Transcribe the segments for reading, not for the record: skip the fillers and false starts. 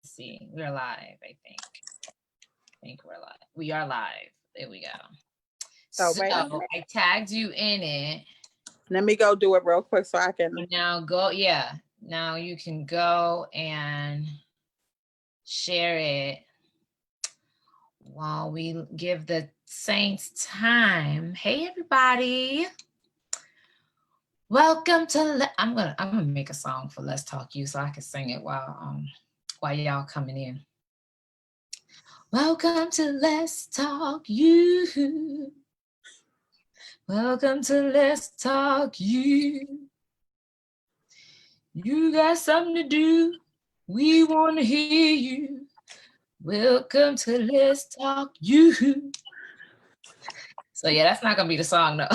see. We're live, I think. I think we're live. We are live. There we go. So So wait a minute. I tagged you in it. Let me go do it real quick so I can. Now go, yeah. Now you can go and share it while we give the saints time. Hey everybody. Welcome to I'm gonna make a song for Let's Talk You so I can sing it while y'all coming in. Welcome to Let's Talk You. Welcome to Let's Talk You. You got something to do. We want to hear you. Welcome to Let's Talk You. So yeah, that's not gonna be the song though.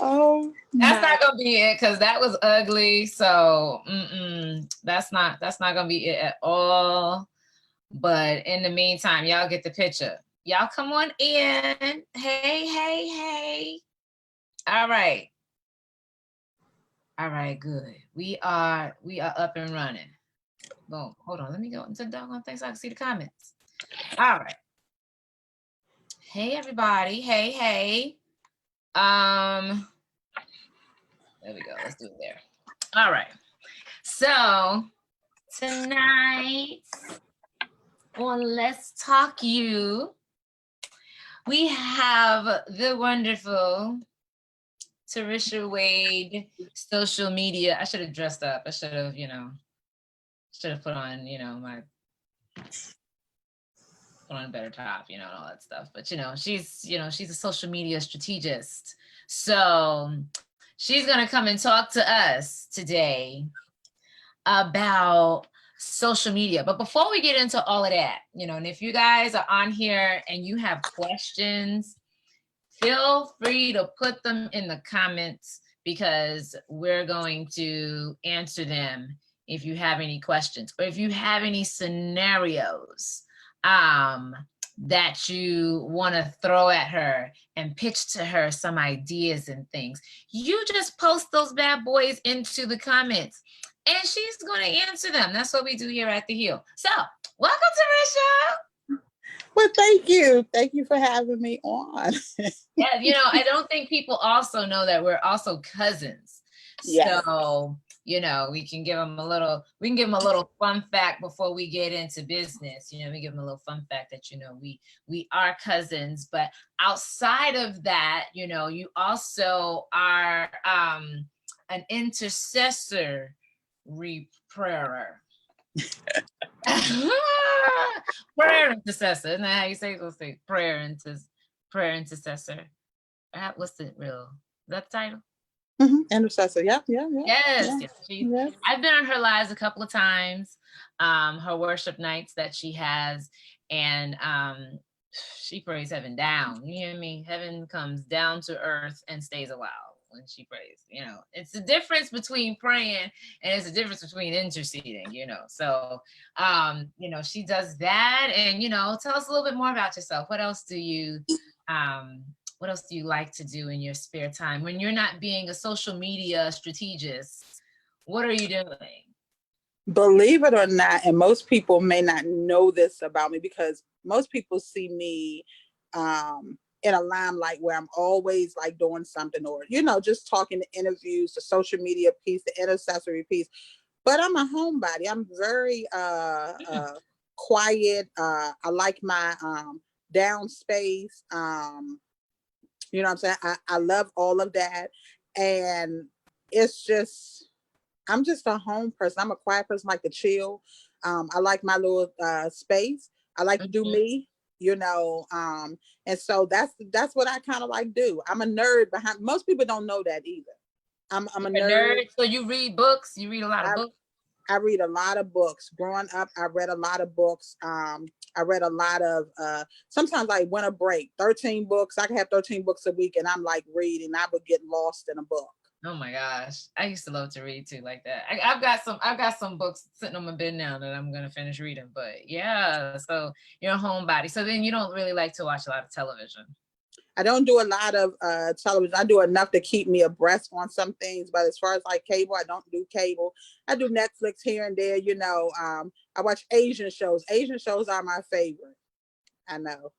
Oh, that's not gonna be it because that was ugly. So that's not gonna be it at all. But in the meantime, y'all get the picture. Y'all come on in. Hey, hey, hey. All right. All right, good. We are up and running. Boom. Hold on. Let me go into the doggone thing so I can see the comments. All right. Hey everybody. Hey, hey. There we go. Let's do it there. All right. So tonight on Let's Talk You, we have the wonderful Tarisha Wade, social media. I should have dressed up. I should have, put on, put on a better top, and all that stuff. But, she's a social media strategist. So she's going to come and talk to us today about social media. But before we get into all of that, and if you guys are on here and you have questions, feel free to put them in the comments because we're going to answer them if you have any questions or if you have any scenarios that you want to throw at her and pitch to her some ideas and things. You just post those bad boys into the comments and she's going to answer them. That's what we do here at The Hill. So welcome, Tarisha. Well, thank you. Thank you for having me on. Yeah, I don't think people also know that we're also cousins. Yes. So, we can give them a little fun fact before we get into business. We give them a little fun fact that, we are cousins, but outside of that, you also are an intercessor prayer. Prayer intercessor. Isn't that how you say it? Prayer intercessor. What's the real? Is that the title? Intercessor. Yeah. Yes. I've been on her lives a couple of times. Her worship nights that she has, and she prays heaven down. You hear me? Heaven comes down to earth and stays a while when she prays. It's the difference between praying and it's the difference between interceding. So she does that. And tell us a little bit more about yourself. What else do you like to do in your spare time when you're not being a social media strategist? What are you doing? Believe it or not, and most people may not know this about me because most people see me in a limelight where I'm always like doing something or, just talking, the interviews, the social media piece, the intercessory piece. But I'm a homebody. I'm very quiet. I like my down space. You know what I'm saying? I love all of that. And it's just, I'm just a home person. I'm a quiet person, like to chill. I like my little space. I like to do me, and so that's what I kind of like do. I'm a nerd behind. Most people don't know that either. I'm a nerd. So you read books? You read a lot of books? I read a lot of books. Growing up, I read a lot of books. I read a lot of, sometimes I went a break, 13 books. I can have 13 books a week and I'm like reading. I would get lost in a book. Oh my gosh. I used to love to read too, like that. I've got some books sitting on my bed now that I'm going to finish reading, but yeah. So you're a homebody. So then you don't really like to watch a lot of television. I don't do a lot of television. I do enough to keep me abreast on some things, but as far as like cable, I don't do cable. I do Netflix here and there. I watch Asian shows. Asian shows are my favorite. I know.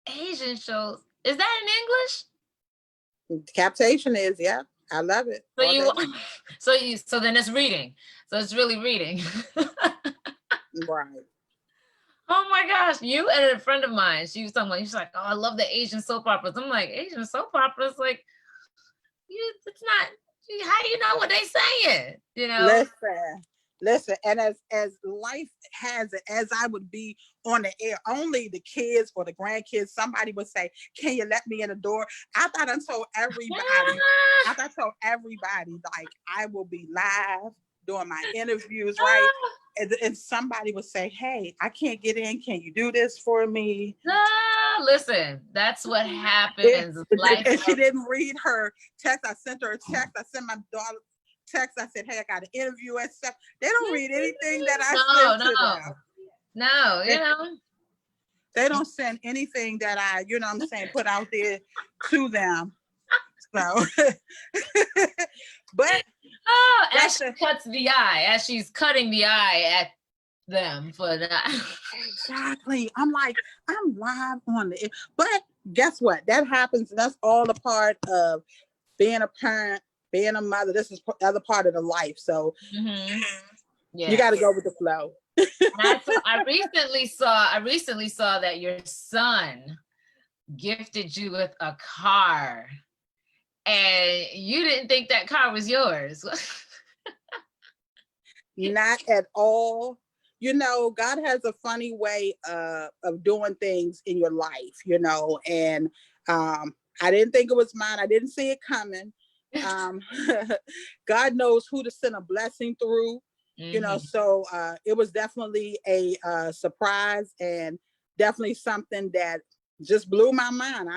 Asian shows. Is that in English? Captation is, yeah. I love it. So then it's reading. So it's really reading. Right. Oh my gosh, you and a friend of mine, she's like, oh, I love the Asian soap operas. I'm like, Asian soap operas, like, it's not, how do you know what they saying? Listen, and as life has it, as I would be on the air, only the kids or the grandkids, somebody would say, can you let me in the door? I thought I told everybody, like, I will be live doing my interviews, right? And somebody would say, hey, I can't get in. Can you do this for me? Listen, that's what happens. And she didn't read her text. I sent her a text. I sent my daughter text. I said, hey, I got an interview and stuff. They don't read anything that I send to them. No, they don't send anything that I, put out there to them. So, but as she cuts the eye, as she's cutting the eye at them for that. Exactly. I'm like, I'm live on the, but guess what? That happens. That's all a part of being a parent, being a mother. This is the other part of the life. So you got to go with the flow. I recently saw that your son gifted you with a car, and you didn't think that car was yours. Not at all. God has a funny way of doing things in your life, and I didn't think it was mine. I didn't see it coming. God knows who to send a blessing through, so it was definitely a surprise, and definitely something that just blew my mind.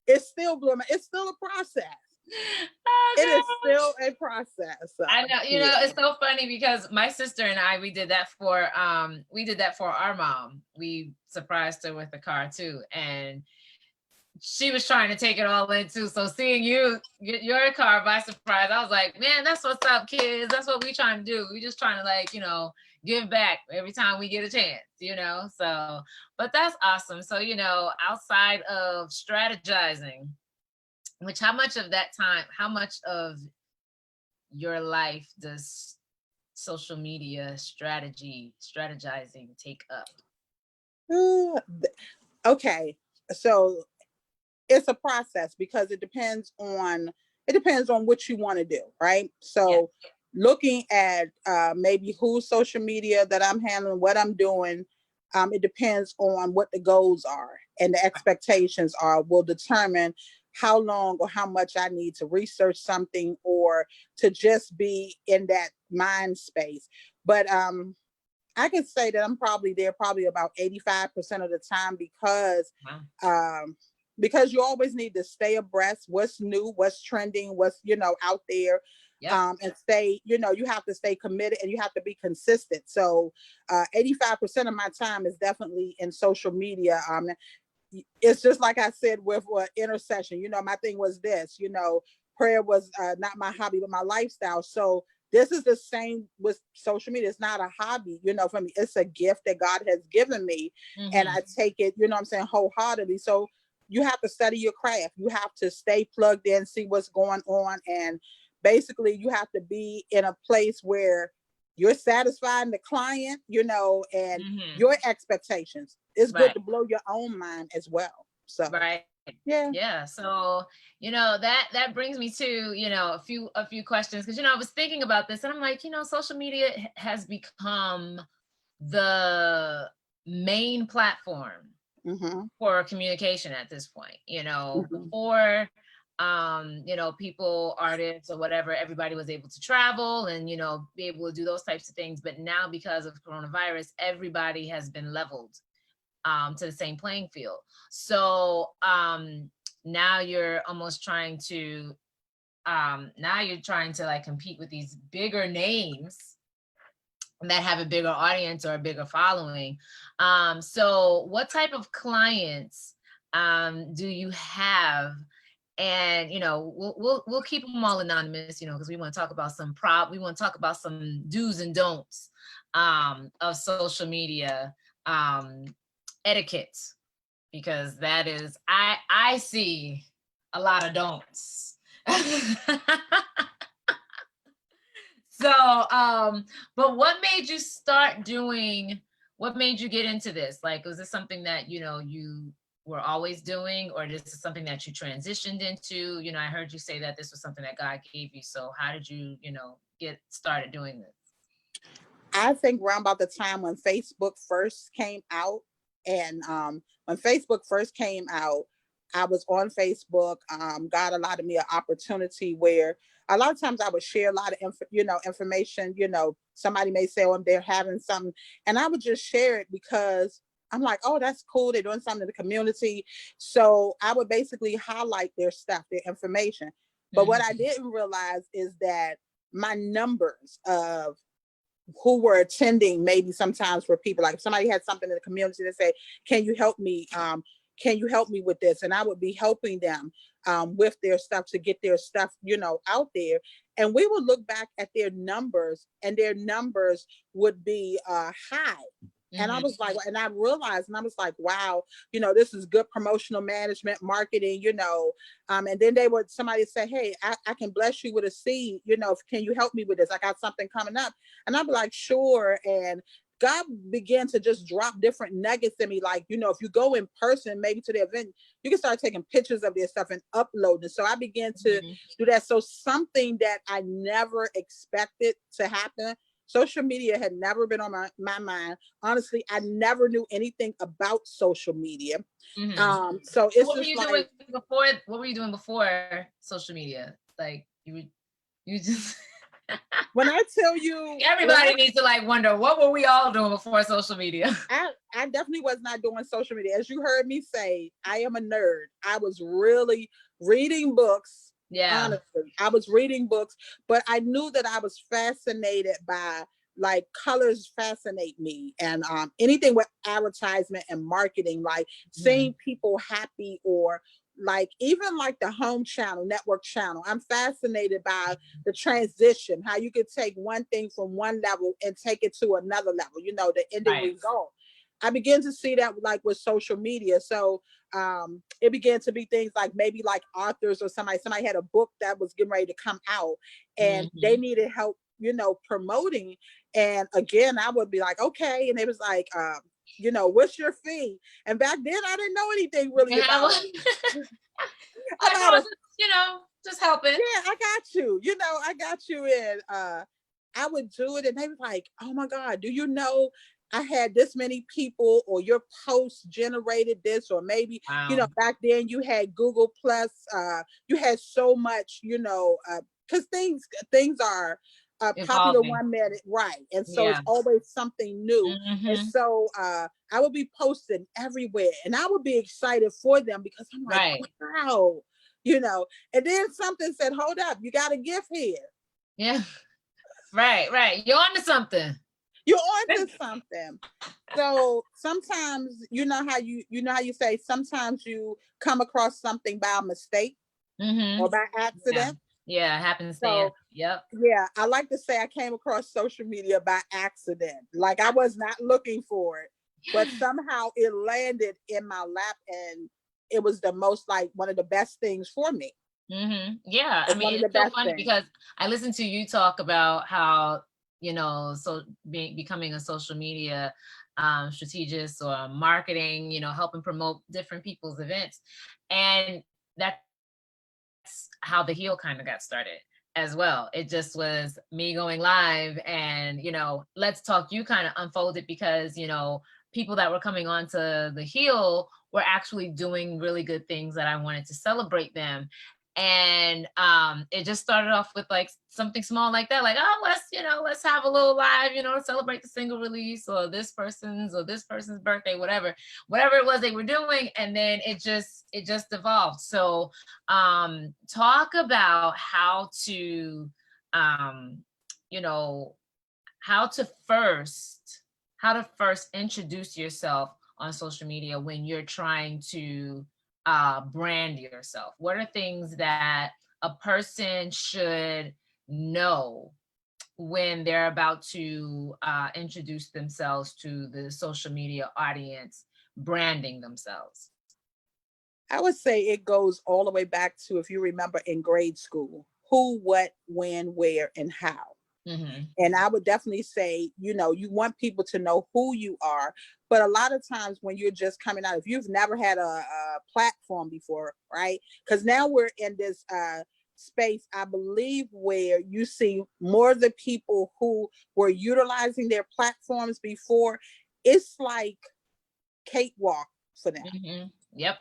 It still blew my, it's still a process. It is still a process. I know, it's so funny because my sister and I, we did that for our mom. We surprised her with a car too, and she was trying to take it all in too. So seeing you get your car by surprise, I was like, man, that's what's up, kids. That's what we trying to do. We just trying to give back every time we get a chance, So, but that's awesome. So, outside of strategizing, how much of your life does social media strategizing take up? Okay. So it's a process because it depends on what you want to do, right? So looking at maybe whose social media that I'm handling, what I'm doing, it depends on what the goals are and the expectations are, will determine how long or how much I need to research something or to just be in that mind space. But I can say that I'm probably there about 85% of the time because you always need to stay abreast what's new, what's trending, what's out there. And stay, you have to stay committed and you have to be consistent. So 85% of my time is definitely in social media. It's just like I said with intercession, my thing was this, prayer was not my hobby, but my lifestyle. So this is the same with social media. It's not a hobby, for me. It's a gift that God has given me. And I take it, wholeheartedly. So you have to study your craft. You have to stay plugged in, see what's going on. And basically you have to be in a place where you're satisfying the client, and your expectations. It's good to blow your own mind as well. So yeah. So that brings me to a few questions, because I was thinking about this and I'm like, social media has become the main platform for communication at this point. Before people, artists or whatever, everybody was able to travel and be able to do those types of things, but now because of coronavirus, everybody has been leveled to the same playing field. So now you're almost trying to compete with these bigger names that have a bigger audience or a bigger following. So what type of clients do you have? And we'll keep them all anonymous, because we want to talk about we want to talk about some do's and don'ts of social media etiquette, because that is, I see a lot of don'ts. So, but what made you start doing, what made you get into this? Like, was this something that, you were always doing, or this is something that you transitioned into? I heard you say that this was something that God gave you. So how did you, get started doing this? I think around about the time when Facebook first came out, and when Facebook first came out, I was on Facebook. God allotted me an opportunity where a lot of times I would share a lot of information. Somebody may say, "Oh, they're having something," and I would just share it because I'm like, "Oh, that's cool. They're doing something in the community." So I would basically highlight their stuff, their information. But what I didn't realize is that my numbers of who were attending, maybe sometimes for people, like if somebody had something in the community to say, can you help me? Can you help me with this? And I would be helping them with their stuff to get their stuff, out there. And we would look back at their numbers, and their numbers would be high. And I was like, and I realized, and I was like, wow, this is good promotional management, marketing, and then somebody say, hey, I can bless you with a seed, can you help me with this? I got something coming up. And I'd be like, sure. And God began to just drop different nuggets in me. Like, if you go in person, maybe to the event, you can start taking pictures of their stuff and uploading. So I began to do that. So something that I never expected to happen. Social media had never been on my mind. Honestly, I never knew anything about social media. So it's what were just you like, doing before? What were you doing before social media? Like you just when I tell you, everybody needs to like wonder, what were we all doing before social media? I definitely was not doing social media. As you heard me say, I am a nerd. I was really reading books. Yeah. Honestly, I was reading books, but I knew that I was fascinated by, like, colors fascinate me, and anything with advertisement and marketing, like seeing people happy, or like even like the home channel, network channel. I'm fascinated by the transition, how you could take one thing from one level and take it to another level, the ending result. I began to see that like with social media. So it began to be things like maybe like authors or somebody had a book that was getting ready to come out, and they needed help, promoting. And again, I would be like, okay. And it was like, what's your fee? And back then I didn't know anything really about about just helping. Yeah, I got you. I got you. And I would do it, and they were like, oh my God, do you know I had this many people, or your post generated this, or maybe, back then you had Google Plus, you had so much, because things are popular 1 minute, right? And so it's always something new. And so I would be posting everywhere, and I would be excited for them because I'm like, wow, and then something said, hold up, you got a gift here. Yeah. Right. You're onto something. You're onto something. So sometimes, how you say, sometimes you come across something by mistake or by accident. Yeah, happens. So, yep. Yeah, I like to say I came across social media by accident. Like, I was not looking for it, but somehow it landed in my lap, and it was the most, like, one of the best things for me. Yeah, I mean, it's so funny because I listened to you talk about how, so becoming a social media strategist or marketing, helping promote different people's events. And that's how the Heal kind of got started as well. It just was me going live, and, Let's Talk You kind of unfolded because, people that were coming on to the Heal were actually doing really good things that I wanted to celebrate them. And it just started off with like something small like that, like, oh, let's have a little live, celebrate the single release, or this person's birthday, whatever it was they were doing. And then it just evolved. So talk about how to how to first introduce yourself on social media when you're trying to brand yourself. What are things that a person should know when they're about to introduce themselves to the social media audience, branding themselves? I would say it goes all the way back to, if you remember in grade school, who, what, when, where, and how. Mm-hmm. And I would definitely say, you know, you want people to know who you are. But a lot of times when you're just coming out, if you've never had a platform before, right? Because now we're in this space, I believe, where you see more of the people who were utilizing their platforms before. It's like cakewalk for them. Mm-hmm. Yep.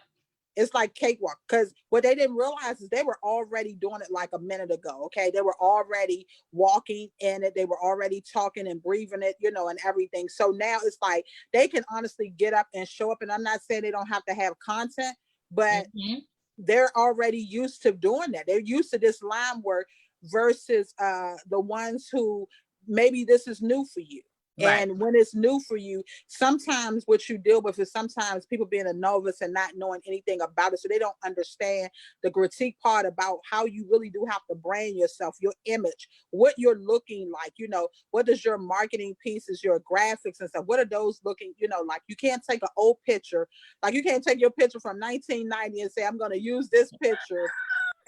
It's like cakewalk, because what they didn't realize is they were already doing it like a minute ago. Okay, they were already walking in it, they were already talking and breathing it, you know, and everything. So now it's like they can honestly get up and show up, and I'm not saying they don't have to have content, but Mm-hmm. they're already used to doing that. They're used to this line work versus the ones who maybe this is new for you. Right. And when it's new for you, sometimes what you deal with is sometimes people being a novice and not knowing anything about it. So they don't understand the critique part about how you really do have to brand yourself, your image, what you're looking like, you know, what is your marketing pieces, your graphics and stuff. What are those looking, you know, like you can't take an old picture. Like you can't take your picture from 1990 and say, I'm going to use this picture.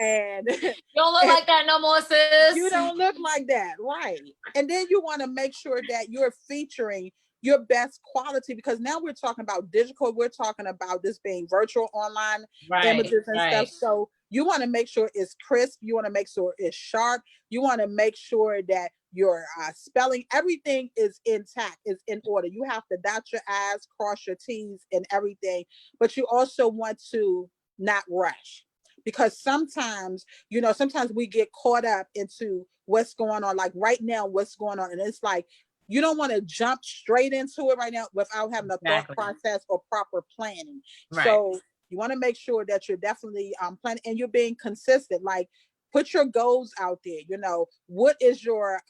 And You don't look and like that no more, you sis. don't look like that, right? And then you want to make sure that you're featuring your best quality, because now we're talking about digital, we're talking about this being virtual online Right. images and stuff. Right. So you want to make sure it's crisp, you want to make sure it's sharp, you want to make sure that your spelling, everything is intact, is in order. You have to dot your I's, cross your T's and everything, but you also want to not rush, because sometimes, you know, sometimes we get caught up into what's going on, like right now, what's going on. And it's like, you don't want to jump straight into it right now without having a thought Exactly. process or proper planning. Right. So you want to make sure that you're definitely planning and you're being consistent. Like put your goals out there. You know, what is your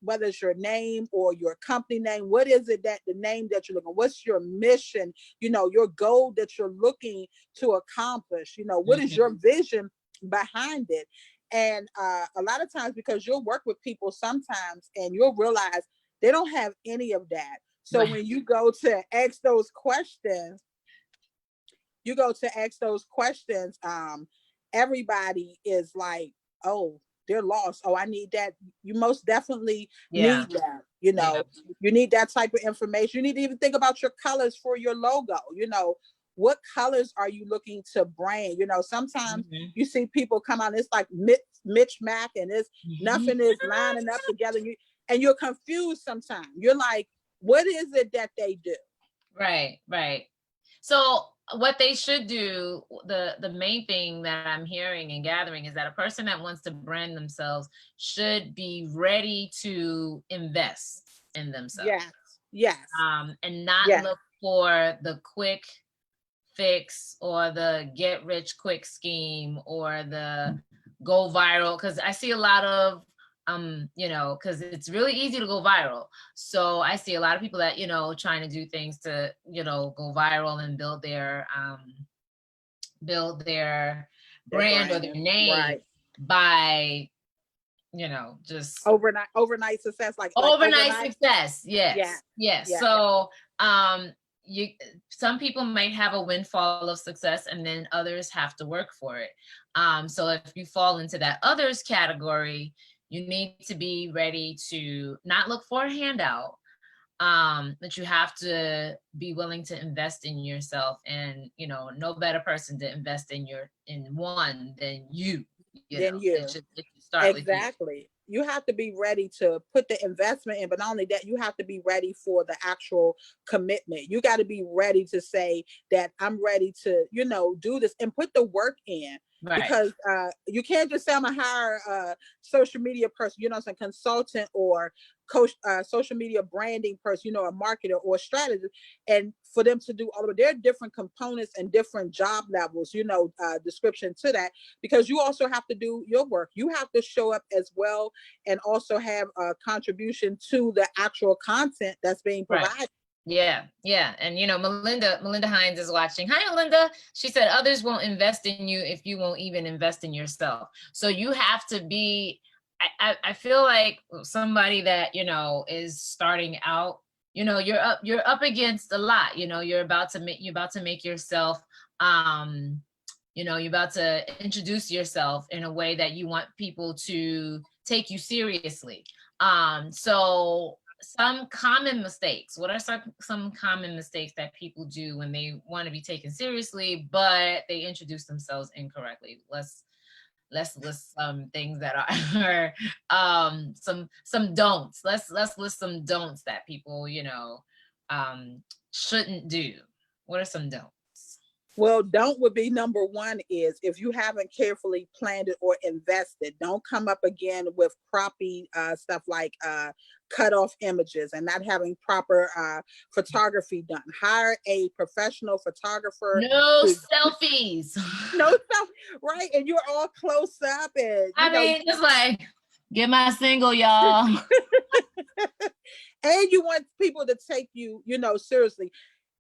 whether it's your name or your company name, what is it that the name that you're looking, what's your mission, you know, your goal that you're looking to accomplish, you know, what is Mm-hmm. your vision behind it. And a lot of times, because you'll work with people sometimes and you'll realize they don't have any of that. So Right. when you go to ask those questions, everybody is like, oh, they're lost. Oh, I need that. You most definitely Yeah. need that. You Yeah. know, you need that type of information. You need to even think about your colors for your logo. You know, what colors are you looking to brand? You know, sometimes Mm-hmm. you see people come out, and it's like Mitch Mac, and it's Mm-hmm. nothing is lining up together. And you're confused sometimes. You're like, what is it that they do? Right. Right. So what they should do, the main thing that I'm hearing and gathering is that a person that wants to brand themselves should be ready to invest in themselves, Yes, yes, and not yes. look for the quick fix or the get rich quick scheme or the go viral. Because I see a lot of you know, because it's really easy to go viral. So I see a lot of people that, you know, trying to do things to, you know, go viral and build their Their brand or their brand, name right? by, you know, just Overnight success, like overnight overnight. success. Yeah, Yes. Yes. yeah, So you some people might have a windfall of success and then others have to work for it. So if you fall into that others category, you need to be ready to not look for a handout, but you have to be willing to invest in yourself. And you know, no better person to invest in one than you know, then you. it should start with you. Exactly. You have to be ready to put the investment in, but not only that, you have to be ready for the actual commitment. You got to be ready to say that I'm ready to, you know, do this and put the work in. Right. because you can't just say I'm gonna hire a social media person, you know, some consultant or coach, social media branding person, you know, a marketer or a strategist, and for them to do all of it. There are different components and different job levels, you know, description to that, because you also have to do your work. You have to show up as well and also have a contribution to the actual content that's being Right. provided. Yeah, yeah. And you know, Melinda Hines is watching. Hi, Melinda. She said others won't invest in you if you won't even invest in yourself. So you have to be, I feel like somebody that, you know, is starting out, you know, you're up against a lot. You know, you're about to make yourself you know, you're about to introduce yourself in a way that you want people to take you seriously. So some common mistakes. What are some common mistakes that people do when they want to be taken seriously, but they introduce themselves incorrectly? Let's list some things that are some don'ts. Let's list some don'ts that people, you know, shouldn't do. What are some don'ts? Well, don't would be number one is if you haven't carefully planned it or invested, don't come up again with crappy stuff like cut off images and not having proper photography done. Hire a professional photographer. No To, selfies. no stuff, right? And you're all close up and, you I know, mean, just like, get my single, y'all. and you want people to take you, you know, seriously.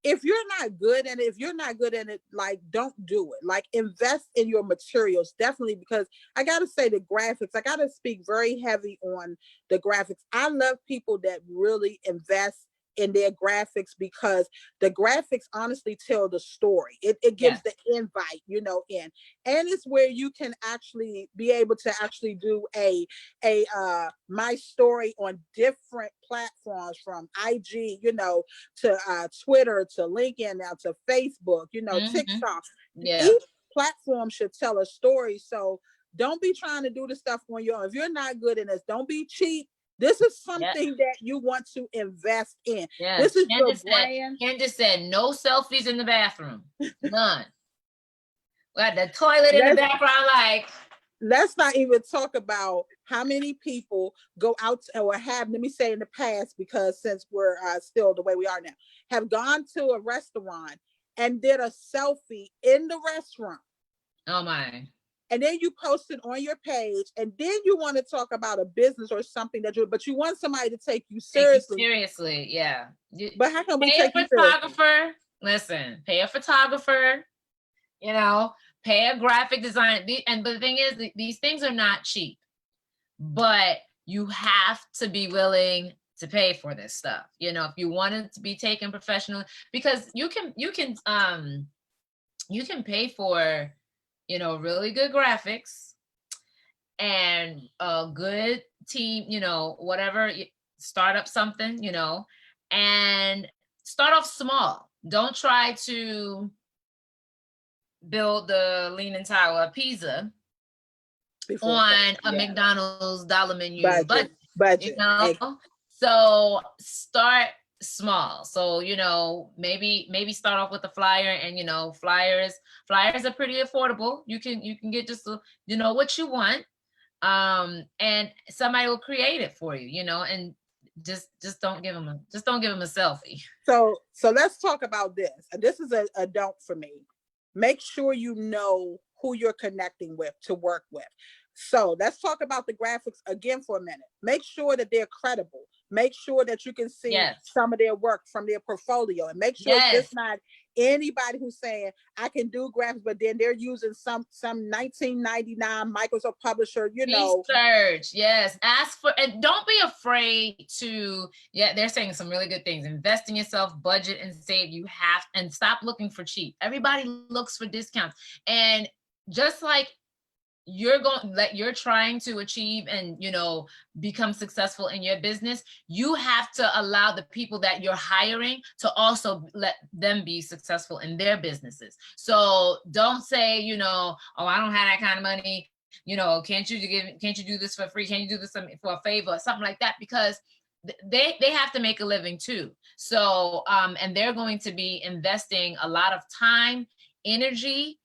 If you're not good at it, if you're not good at it, like, don't do it. Like, invest in your materials, definitely, because I gotta say the graphics, I gotta speak very heavy on the graphics. I love people that really invest in their graphics because the graphics honestly tell the story. It gives Yes. the invite, you know, in. And it's where you can actually be able to actually do a my story on different platforms from IG, you know, to Twitter, to LinkedIn, now to Facebook, you know, Mm-hmm. TikTok. Yeah. Each platform should tell a story. So don't be trying to do the stuff on your own. If you're not good in this, don't be cheap. This is Yeah. something that you want to invest in. Yes. This is your brand. Candace said no selfies in the bathroom. None. We had the toilet in the Let's background, like. let's not even talk about how many people go out or have, let me say in the past, because since we're still the way we are now, have gone to a restaurant and did a selfie in the restaurant. Oh my. And then you post it on your page, and then you want to talk about a business or something that but you want somebody to take you Take you seriously. seriously, yeah. But how can we Pay a take you seriously? photographer. Listen, pay a photographer, you know, pay a graphic designer. But the thing is, these things are not cheap, but you have to be willing to pay for this stuff. You know, if you want it to be taken professional, because you can pay for, you know, really good graphics and a good team, you know, whatever, start up something, you know, and start off small. Don't try to build the Leaning Tower of Pisa Before on a yeah, McDonald's dollar menu budget, you budget. know? So start small. So, you know, maybe start off with a flyer, and, you know, flyers are pretty affordable. You can get just, you know, what you want. And somebody will create it for you, you know, and just don't give them a selfie. So let's talk about this. This is a don't for me. Make sure you know who you're connecting with to work with. So let's talk about the graphics again for a minute. Make sure that they're credible. Make sure that you can see Yes. some of their work from their portfolio, and make sure it's just not anybody who's saying I can do graphics, but then they're using some 1999 Microsoft publisher, you know. Research, yes. Ask for, and don't be afraid to, they're saying some really good things. Invest in yourself, budget and save. You have, and stop looking for cheap. Everybody looks for discounts. And just like you're trying to achieve and, you know, become successful in your business, you have to allow the people that you're hiring to also let them be successful in their businesses. So don't say, you know, oh, I don't have that kind of money, you know, can't you do this for free, can't you do this for a favor, something like that, because they have to make a living too. So and they're going to be investing a lot of time, energy,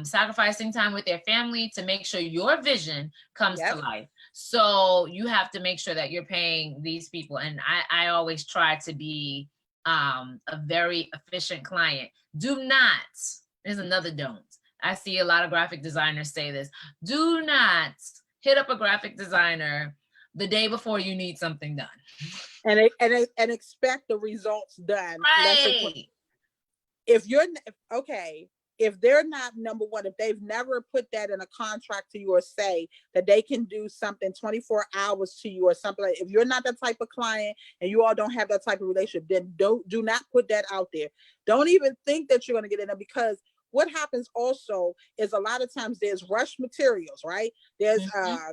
sacrificing time with their family to make sure your vision comes to Yep. life. So you have to make sure that you're paying these people. And I always try to be a very efficient client. Do not, there's another don't. I see a lot of graphic designers say this. Do not hit up a graphic designer the day before you need something done. And expect the results done. Right. If you're okay, if they're not, number one, if they've never put that in a contract to you or say that they can do something 24 hours to you or something like, if you're not that type of client and you all don't have that type of relationship, then do not put that out there. Don't even think that you're going to get in there, because what happens also is a lot of times there's rush materials, right? There's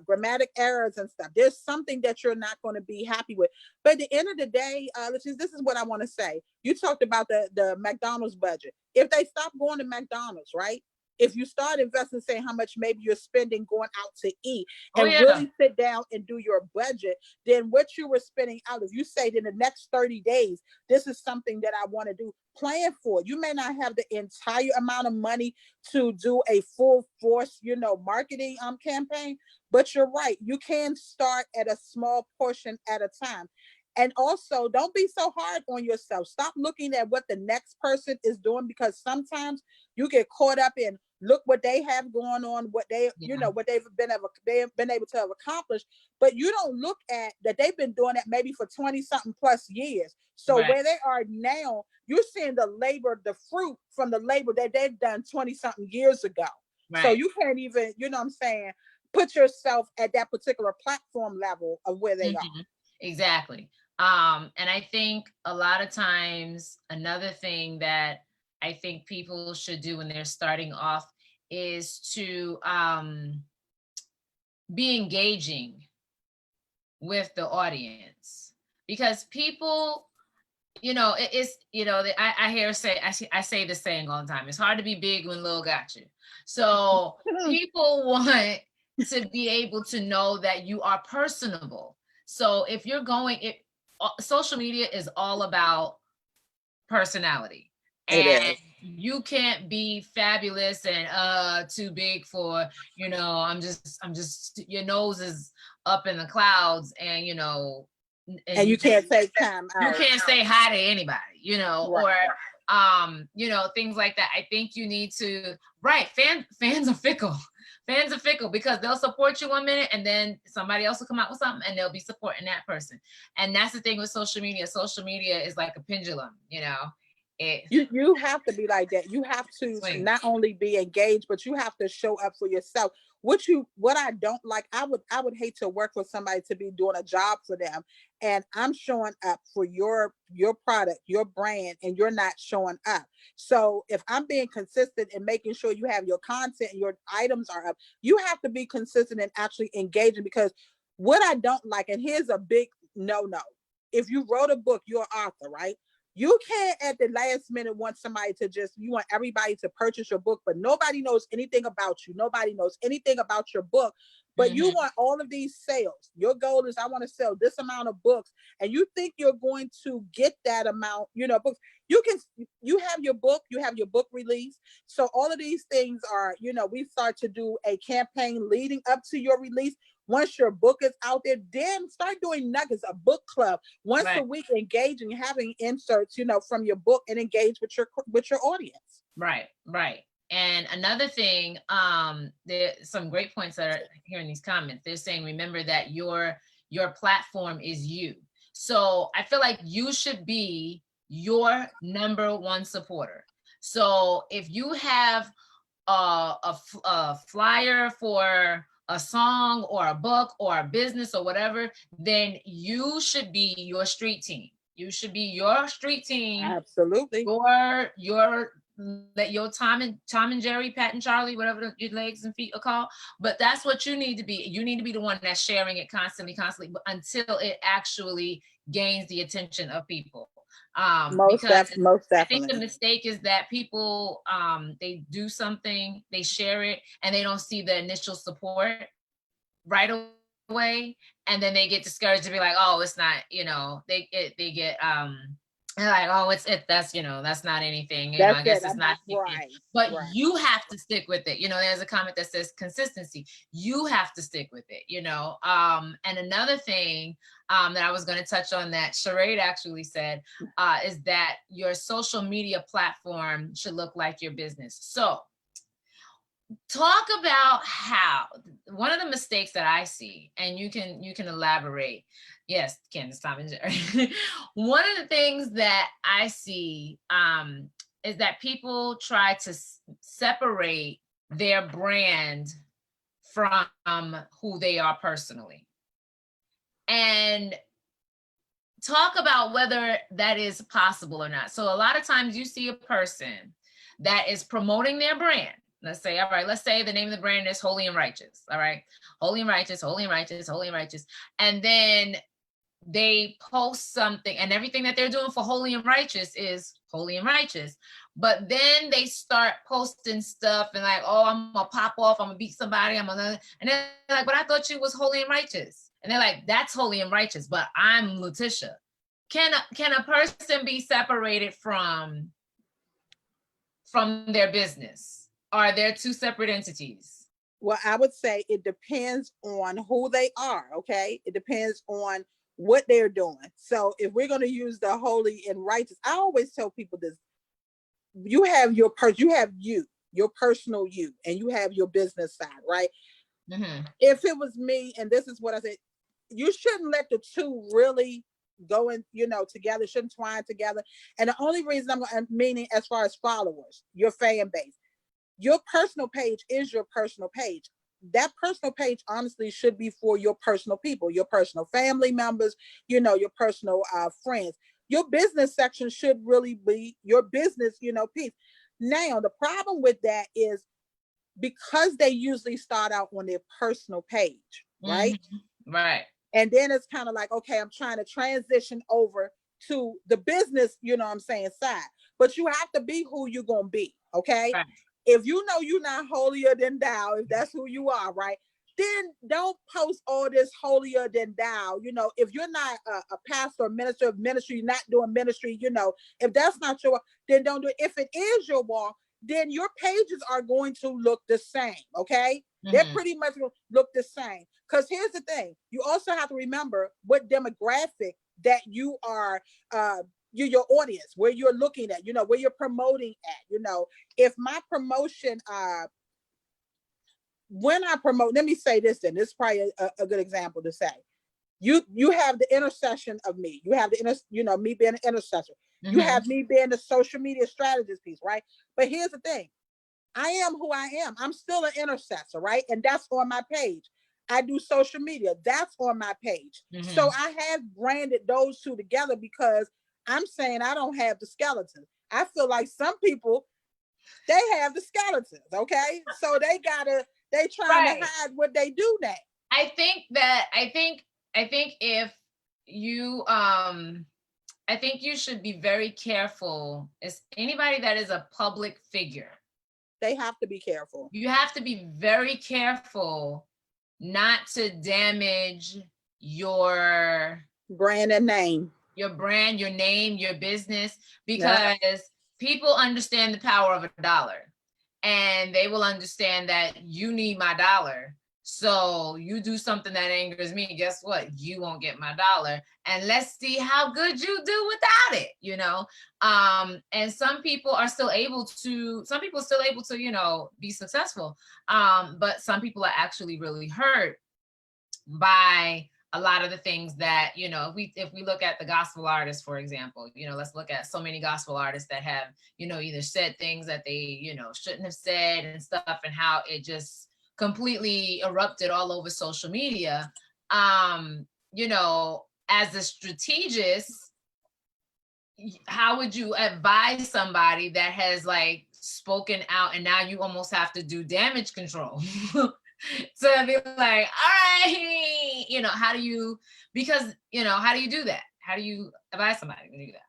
grammatic errors and stuff. There's something that you're not going to be happy with. But at the end of the day, this is what I want to say. You talked about the McDonald's budget. If they stop going to McDonald's, right? If you start investing, saying how much maybe you're spending going out to eat, and really sit down and do your budget, then what you were spending out, if you say in the next 30 days, this is something that I want to do, plan for. You may not have the entire amount of money to do a full force, marketing campaign, but you're right. You can start at a small portion at a time. And also, don't be so hard on yourself. Stop looking at what the next person is doing, because sometimes you get caught up in look what they have going on, what they, what they've been able to have accomplished. But you don't look at that they've been doing that maybe for 20 something plus years. So where they are now, you're seeing the labor, the fruit from the labor that they've done 20 something years ago. So you can't even, put yourself at that particular platform level of where they are. Exactly. And I think a lot of times another thing that I think people should do when they're starting off is to be engaging with the audience, because people, I say this saying all the time, it's hard to be big when little got you. So people want to be able to know that you are personable. So if you're social media is all about personality, and you can't be fabulous and too big for, I'm just your nose is up in the clouds, and and you can't take time out. You can't say hi to anybody, or things like that. I think you need to, fans are fickle. Fans are fickle, because they'll support you 1 minute and then somebody else will come out with something and they'll be supporting that person. And that's the thing with social media. Social media is like a pendulum, You have to be like that. You have to not only be engaged, but you have to show up for yourself. What I don't like, I would hate to work with somebody to be doing a job for them, and I'm showing up for your product, your brand, and you're not showing up. So if I'm being consistent and making sure you have your content and your items are up, you have to be consistent and actually engaging. Because what I don't like, and here's a big no, if you wrote a book, you're an author, right? You can't at the last minute want somebody to you want everybody to purchase your book, but nobody knows anything about you. Nobody knows anything about your book, but you want all of these sales. Your goal is, I want to sell this amount of books, and you think you're going to get that amount, books. You have your book, you have your book release. So all of these things are, we start to do a campaign leading up to your release. Once your book is out there, then start doing nuggets, a book club once a week, engaging, having inserts, from your book, and engage with your audience. Right. And another thing, there's some great points that are here in these comments. They're saying, remember that your platform is you. So I feel like you should be your number one supporter. So if you have a flyer for a song or a book or a business or whatever, then you should be your street team. You should be your street team. Absolutely. Your Tom and Jerry, Pat and Charlie, whatever your legs and feet are called. But that's what you need to be. You need to be the one that's sharing it constantly, but until it actually gains the attention of people. Most definitely. I think the mistake is that people, they do something, they share it, and they don't see the initial support right away, and then they get discouraged to be like, oh, it's not, they get And like, oh, that's, that's not anything, That's I it. guess it's I'm not anything. right. But Right. you have to stick with it. There's a comment that says consistency. You have to stick with it, And another thing that I was going to touch on that Sherade actually said is that your social media platform should look like your business. So talk about how one of the mistakes that I see, and you can elaborate. Yes, Candace, Tom, and Jerry. One of the things that I see is that people try to separate their brand from who they are personally, and talk about whether that is possible or not. So a lot of times you see a person that is promoting their brand. Let's say, all right, let's say the name of the brand is Holy and Righteous. All right. Holy and Righteous, Holy and Righteous, Holy and Righteous. And then they post something, and everything that they're doing for Holy and Righteous is Holy and Righteous. But then they start posting stuff and like, oh, I'm gonna pop off, I'm gonna beat somebody, and they're like, but I thought you was Holy and Righteous. And they're like, that's Holy and Righteous, but I'm Letitia. Can a person be separated from their business? Are there two separate entities? Well, I would say it depends on who they are. Okay. It depends on what they're doing. So if we're going to use the holy and righteous, I always tell people this: you have your personal you, and you have your business side, right? Mm-hmm. If it was me, and this is what I said, you shouldn't let the two really go in, together, shouldn't twine together. And the only reason I'm meaning, as far as followers, your fan base, your personal page is your personal page. That personal page honestly should be for your personal people, your personal family members, your personal friends. Your business section should really be your business, piece. Now, the problem with that is because they usually start out on their personal page, right? Mm-hmm. Right. And then it's kind of like, okay, I'm trying to transition over to the business, side. But you have to be who you're going to be, okay? Right. If you know you're not holier than thou, if that's who you are, right? Then don't post all this holier than thou. If you're not a pastor or minister of ministry, you're not doing ministry, if that's not your, then don't do it. If it is your walk, then your pages are going to look the same, okay? Mm-hmm. They're pretty much look the same. Because here's the thing, you also have to remember what demographic that you are, your audience, where you're looking at, where you're promoting at. If my promotion, when I promote, let me say this, then this is probably a good example to say. You have the intercession of me. You have me being an intercessor. Mm-hmm. You have me being the social media strategist piece, right? But here's the thing. I am who I am. I'm still an intercessor, right? And that's on my page. I do social media. That's on my page. Mm-hmm. So I have branded those two together because I'm saying I don't have the skeleton. I feel like some people, they have the skeletons, okay? So they trying to hide what they do now. I think if you I think you should be very careful. As anybody that is a public figure, they have to be careful. You have to be very careful not to damage your brand and name. Your brand, your name, your business, because people understand the power of $1, and they will understand that you need my dollar. So you do something that angers me, guess what? You won't get my dollar. And let's see how good you do without it, And some people are still able to, be successful. But some people are actually really hurt by a lot of the things that, if we look at the gospel artists, for example, let's look at so many gospel artists that have, either said things that they, shouldn't have said and stuff, and how it just completely erupted all over social media. As a strategist, how would you advise somebody that has like spoken out, and now you almost have to do damage control? So I'd be like, all right, how do you, because, how do you do that? How do you advise somebody to do that?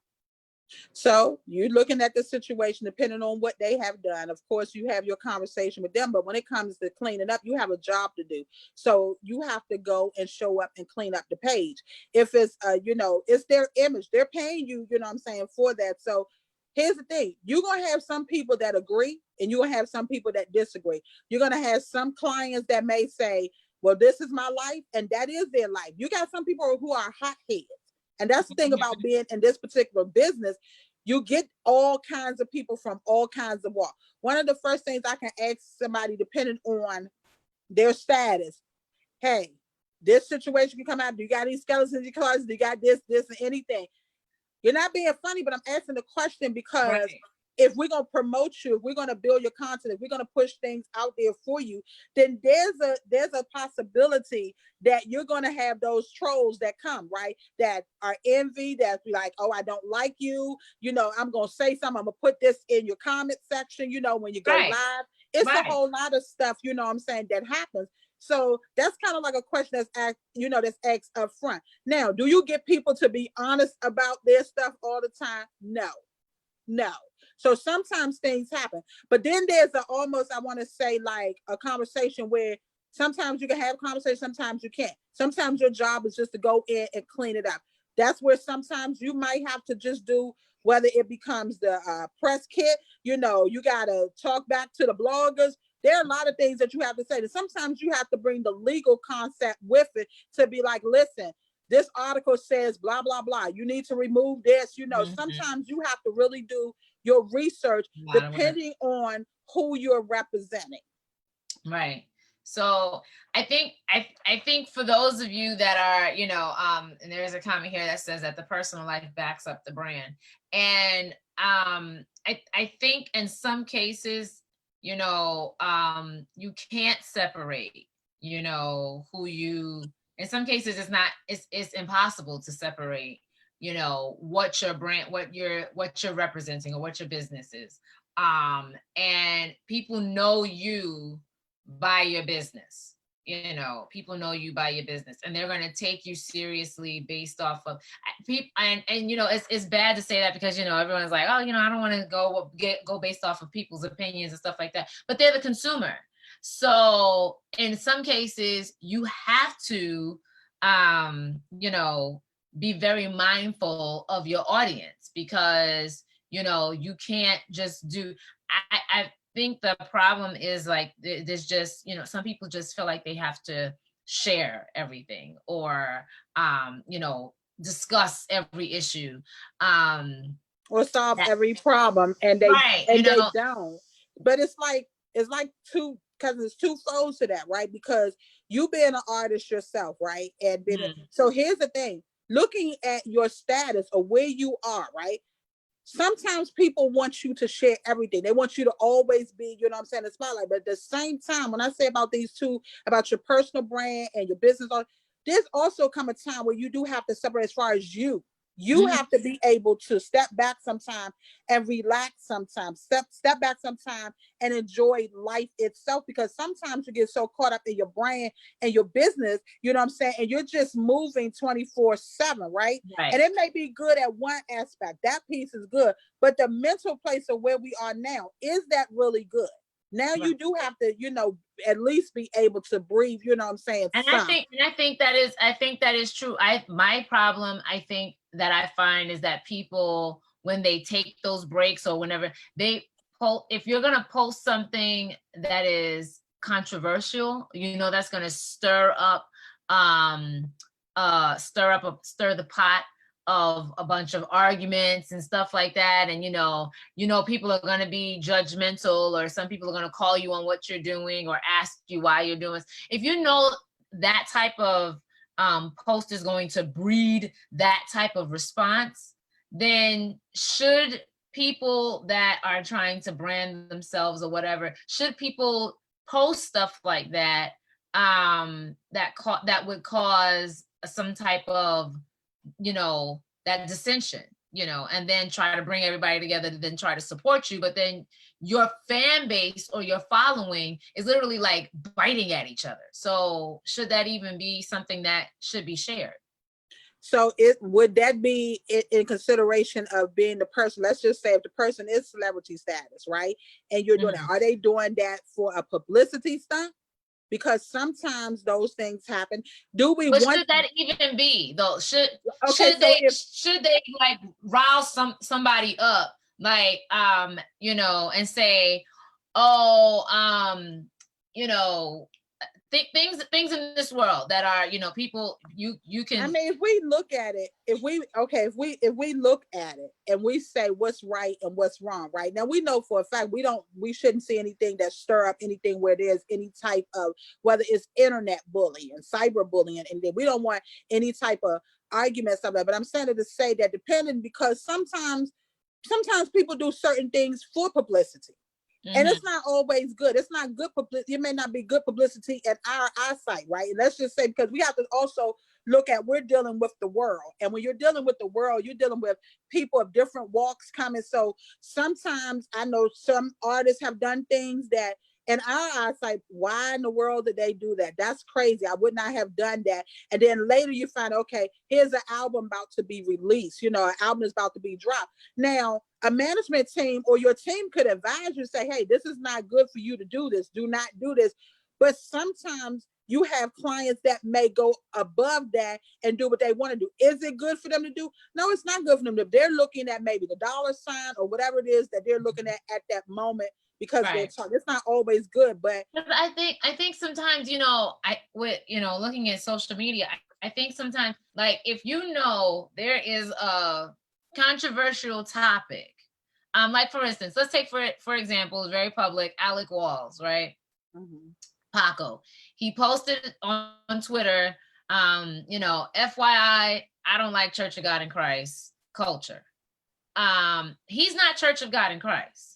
So you're looking at the situation, depending on what they have done. Of course, you have your conversation with them, but when it comes to cleaning up, you have a job to do. So you have to go and show up and clean up the page. If it's, it's their image, they're paying you, you know what I'm saying, for that. So here's the thing, you're going to have some people that agree and you're going to have some people that disagree. You're going to have some clients that may say, well, this is my life, and that is their life. You got some people who are hotheads. And that's the thing about being in this particular business. You get all kinds of people from all kinds of walk. One of the first things I can ask somebody, depending on their status, hey, this situation can come out. Do you got any skeletons in your closet? Do you got this, and anything? You're not being funny, but I'm asking the question because Right. if we're going to promote you, if we're going to build your content, if we're going to push things out there for you, then there's a possibility that you're going to have those trolls that come, right? That are envy, that be like, oh, I don't like you. I'm going to say something. I'm going to put this in your comment section, when you go Right. live. It's a Right. whole lot of stuff, what I'm saying, that happens. So that's kind of like a question that's asked, that's asked up front. Now, do you get people to be honest about their stuff all the time? No. So sometimes things happen, but then there's almost, I want to say, like a conversation where sometimes you can have a conversation, sometimes you can't. Sometimes your job is just to go in and clean it up. That's where sometimes you might have to just do, whether it becomes the press kit, you got to talk back to the bloggers. There are a lot of things that you have to say. And sometimes you have to bring the legal concept with it to be like, listen, this article says blah, blah, blah. You need to remove this. Sometimes you have to really do your research depending on who you're representing. Right. So I think for those of you that are, and there's a comment here that says that the personal life backs up the brand. And I think in some cases, you can't separate, who you, in some cases it's impossible to separate, what your brand, what you're representing or what your business is. And people know you by your business. People know you by your business, and they're going to take you seriously based off of people. And it's bad to say that because everyone's like, oh, I don't want to go based off of people's opinions and stuff like that, but they're the consumer. So in some cases you have to be very mindful of your audience, because you can't just do, I think the problem is like there's just some people just feel like they have to share everything or discuss every issue or solve every problem, and they right, they don't. But it's like two, because it's two folds to that, right? Because you being an artist yourself, right? And so here's the thing, looking at your status or where you are, right? Sometimes people want you to share everything. They want you to always be, the spotlight. But at the same time, when I say about these two, about your personal brand and your business, there's also come a time where you do have to separate as far as you. You have to be able to step back sometime and relax sometimes. Step back sometime and enjoy life itself, because sometimes you get so caught up in your brand and your business, and you're just moving 24/7, right? And it may be good at one aspect. That piece is good. But the mental place of where we are now, is that really good? Now you do have to, at least be able to breathe, And I think that is true. My problem, I think, that I find is that people, when they take those breaks or whenever if you're going to post something that is controversial, that's going to stir the pot of a bunch of arguments and stuff like that. And, people are going to be judgmental, or some people are going to call you on what you're doing or ask you why you're doing it. If that type of post is going to breed that type of response, then should people that are trying to brand themselves or whatever, should people post stuff like that, that would cause some type of, that dissension, and then try to bring everybody together to then try to support you. But then your fan base or your following is literally like biting at each other. So should that even be something that should be shared? So it would that be in consideration of being the person? Let's just say if the person is celebrity status, right? And you're doing that, are they doing that for a publicity stunt? Because sometimes those things happen. Do we But want? should that even be though? Okay, so if should they like rile somebody up, like you know, and say, oh, you know, things in this world that are, you know, people you can. I mean, if we look at it, if we look at it and we say what's right and what's wrong, right? Now we know for a fact we shouldn't see anything that stir up anything where there's any type of, whether it's internet bullying, cyber bullying, and we don't want any type of arguments of that. But I'm saying it to say that depending, because sometimes people do certain things for publicity. And it's not always good. It's not good publicity. It may not be good publicity at our eyesight, right? And let's just say, because we have to also look at, we're dealing with the world. And when you're dealing with the world, you're dealing with people of different walks coming. So sometimes I know some artists have done things that in our eyesight, why in the world did they do that? That's crazy. I would not have done that. And then later you find, okay, here's an album about to be released. You know, an album is about to be dropped. Now, a management team or your team could advise you, say, hey, this is not good for you to do this. Do not do this. But sometimes you have clients that may go above that and do what they want to do. Is it good for them to do? No, it's not good for them. If they're looking at maybe the dollar sign or whatever it is that they're looking at that moment, because they're talking, it's not always good. But I think sometimes, you know, with, you know, looking at social media, I think sometimes, like, if you know there is a controversial topic, like for instance, let's take for example, it's very public, Alec Walls, right? Paco, he posted on Twitter, you know, FYI, I don't like Church of God in Christ culture. He's not Church of God in Christ.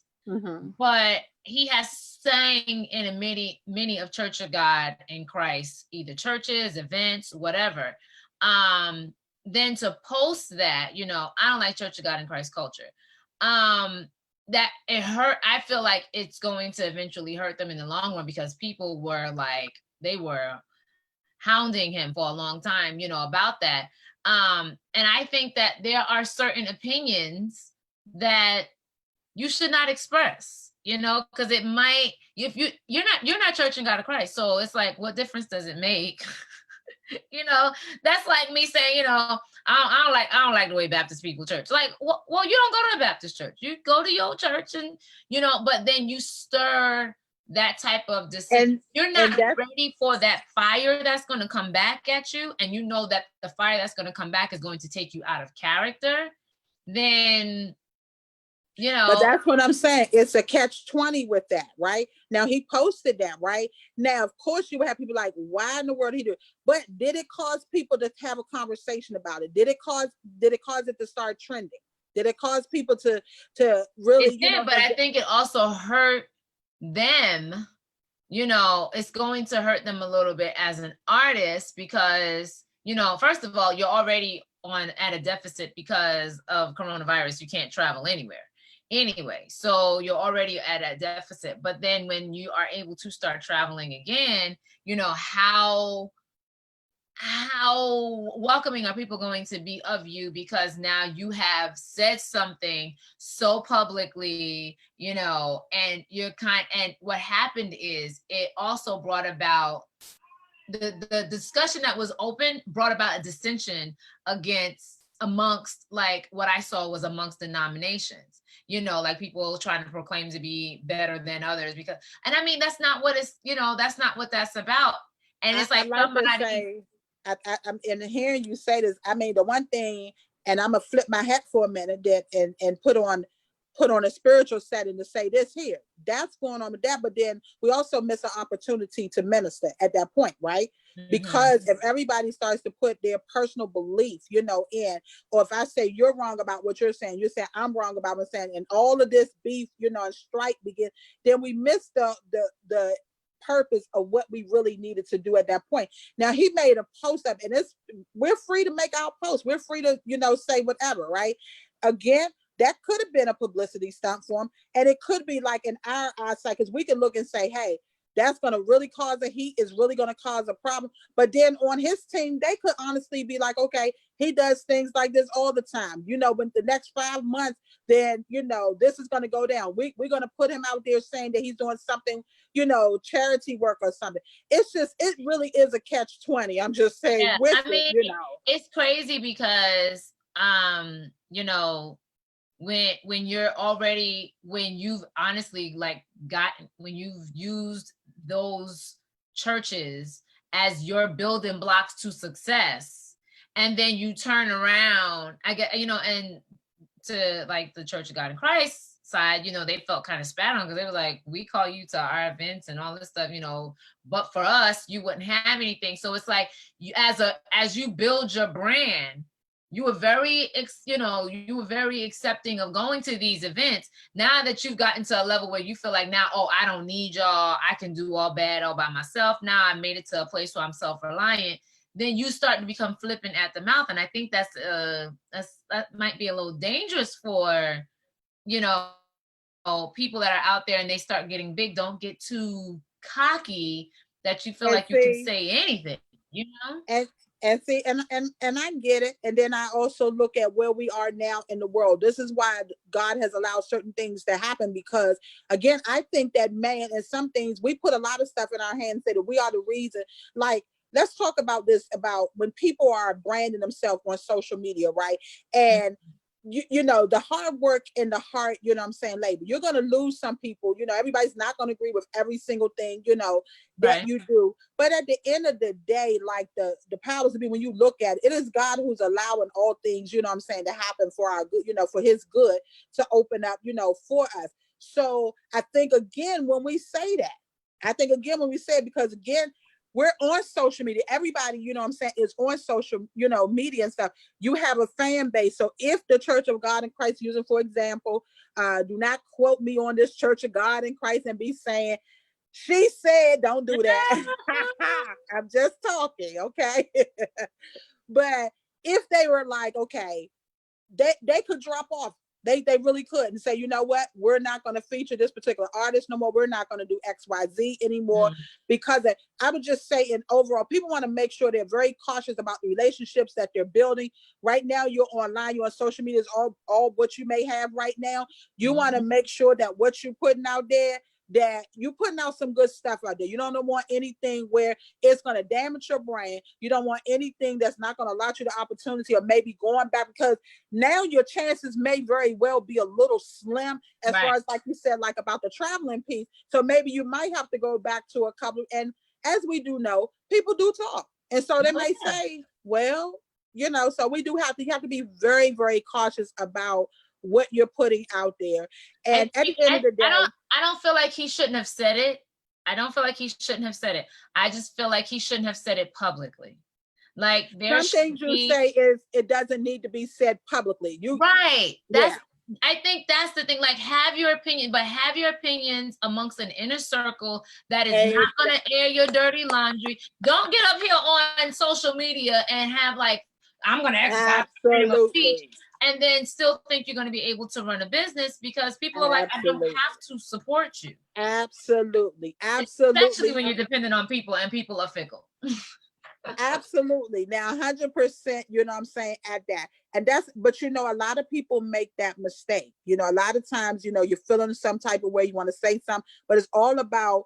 But he has sang in many of Church of God in Christ, either churches, events, whatever. Then to post that, you know, I don't like Church of God in Christ culture. That it hurt. I feel like it's going to eventually hurt them in the long run, because people were like, they were hounding him for a long time, you know, about that. And I think that there are certain opinions that you should not express, you know, because it might, if you're not Church and God of Christ, so it's like, what difference does it make? You know, that's like me saying, you know, I don't like the way Baptist people church. Like, well, you don't go to a Baptist church. You go to your church, and you know, but then you stir that type of decision. You're not ready for that fire that's going to come back at you, and you know that the fire that's going to come back is going to take you out of character. Then, you know, but that's what I'm saying. It's a catch-20 with that, right? Now he posted that, right? Now, of course, you would have people like, why in the world he do it? But did it cause people to have a conversation about it? Did it cause it to start trending? Did it cause people to really, you know? But I think it also hurt them. You know, it's going to hurt them a little bit as an artist, because, you know, first of all, you're already at a deficit because of coronavirus. You can't travel anywhere. Anyway, so you're already at a deficit. But then when you are able to start traveling again, you know, how welcoming are people going to be of you, because now you have said something so publicly, you know, and and what happened is it also brought about the discussion that was open, brought about a dissension amongst, like, what I saw was amongst denominations, you know, like people trying to proclaim to be better than others, because, and I mean, that's not what it's, you know, that's not what that's about. And it's like somebody, I'm in hearing you say this. I mean, the one thing, and I'm gonna flip my hat for a minute, that and put on a spiritual setting to say this here. That's going on with that, but then we also miss an opportunity to minister at that point, right? Because if everybody starts to put their personal belief, you know, in, or if I say you're wrong about what you're saying I'm wrong about what I'm saying, and all of this beef, you know, and strike begin, then we miss the purpose of what we really needed to do at that point. Now he made a post up, and we're free to make our posts. We're free to, you know, say whatever, right? Again, that could have been a publicity stunt for him, and it could be like in our eyesight, because we can look and say, hey, that's going to really cause a heat, is really going to cause a problem. But then on his team, they could honestly be like, okay, He does things like this all the time. You know, when the next 5 months, then, you know, this is going to go down. We're going to put him out there saying that he's doing something, you know, charity work or something. It's just, it really is a catch-20. I'm just saying Yeah, with I it, mean, you know. it's crazy because, you know, when you're already, when you've honestly like when you've used those churches as your building blocks to success, and then you turn around, I get, you know, and to like the Church of God in Christ side, you know, they felt kind of spat on because they were like, we call you to our events and all this stuff, you know, but for us, you wouldn't have anything. So it's like you, as you build your brand, you were very, you know, you were very accepting of going to these events. Now that you've gotten to a level where you feel like now, oh, I don't need y'all, I can do all bad all by myself. Now I made it to a place where I'm self-reliant. Then you start to become flippant at the mouth, and I think that might be a little dangerous for, you know, people that are out there and they start getting big. Don't get too cocky that you feel And like you can see, say anything, you know? and see, and I get it. And then I also look at where we are now in the world. This is why God has allowed certain things to happen, because again, I think that man, and some things we put a lot of stuff in our hands, say that we are the reason. Like, let's talk about this, about when people are branding themselves on social media, right? And you know, the hard work and the hard, you know what I'm saying, labor, you're going to lose some people. You know, everybody's not going to agree with every single thing, you know, that Right. you do. But at the end of the day, like the powers to be, when you look at it, it is God who's allowing all things, you know what I'm saying, to happen for our good, you know, for his good, to open up, you know, for us. So I think again, when we say that, because again, we're on social media. Everybody, you know what I'm saying, is on social, you know, media and stuff. You have a fan base. So if the Church of God in Christ, using for example, do not quote me on this Church of God in Christ and be saying, she said, don't do that. I'm just talking, okay? But if they were like, okay, they could drop off. They really could, and say, you know what, we're not going to feature this particular artist no more. We're not going to do XYZ anymore. Because I would just say, in overall, people want to make sure they're very cautious about the relationships that they're building. Right now, you're online, you're on social media, is all what you may have right now. You want to make sure that what you're putting out there, that you're putting out some good stuff out there. You don't want anything where it's going to damage your brand. You don't want anything that's not going to allow you the opportunity of maybe going back, because now your chances may very well be a little slim, as far as, like you said, like about the traveling piece. So maybe you might have to go back to a couple, and as we do know, people do talk. And so they may say, well, you know, so you have to be very, very cautious about what you're putting out there. And at the end of the day, I don't feel like he shouldn't have said it. I don't feel like he shouldn't have said it. I just feel like he shouldn't have said it publicly. Like, there some things you say is, it doesn't need to be said publicly. I think that's the thing. Like, have your opinion, but have your opinions amongst an inner circle that is not going to air your dirty laundry. Don't get up here on social media and have like, I'm going to exercise freedom of speech, and then still think you're going to be able to run a business, because people are like, I don't have to support you. Absolutely. Especially when you're dependent on people, and people are fickle. Absolutely. Now, 100%, you know what I'm saying, at that. And but you know, a lot of people make that mistake. You know, a lot of times, you know, you're feeling some type of way, you want to say something, but it's all about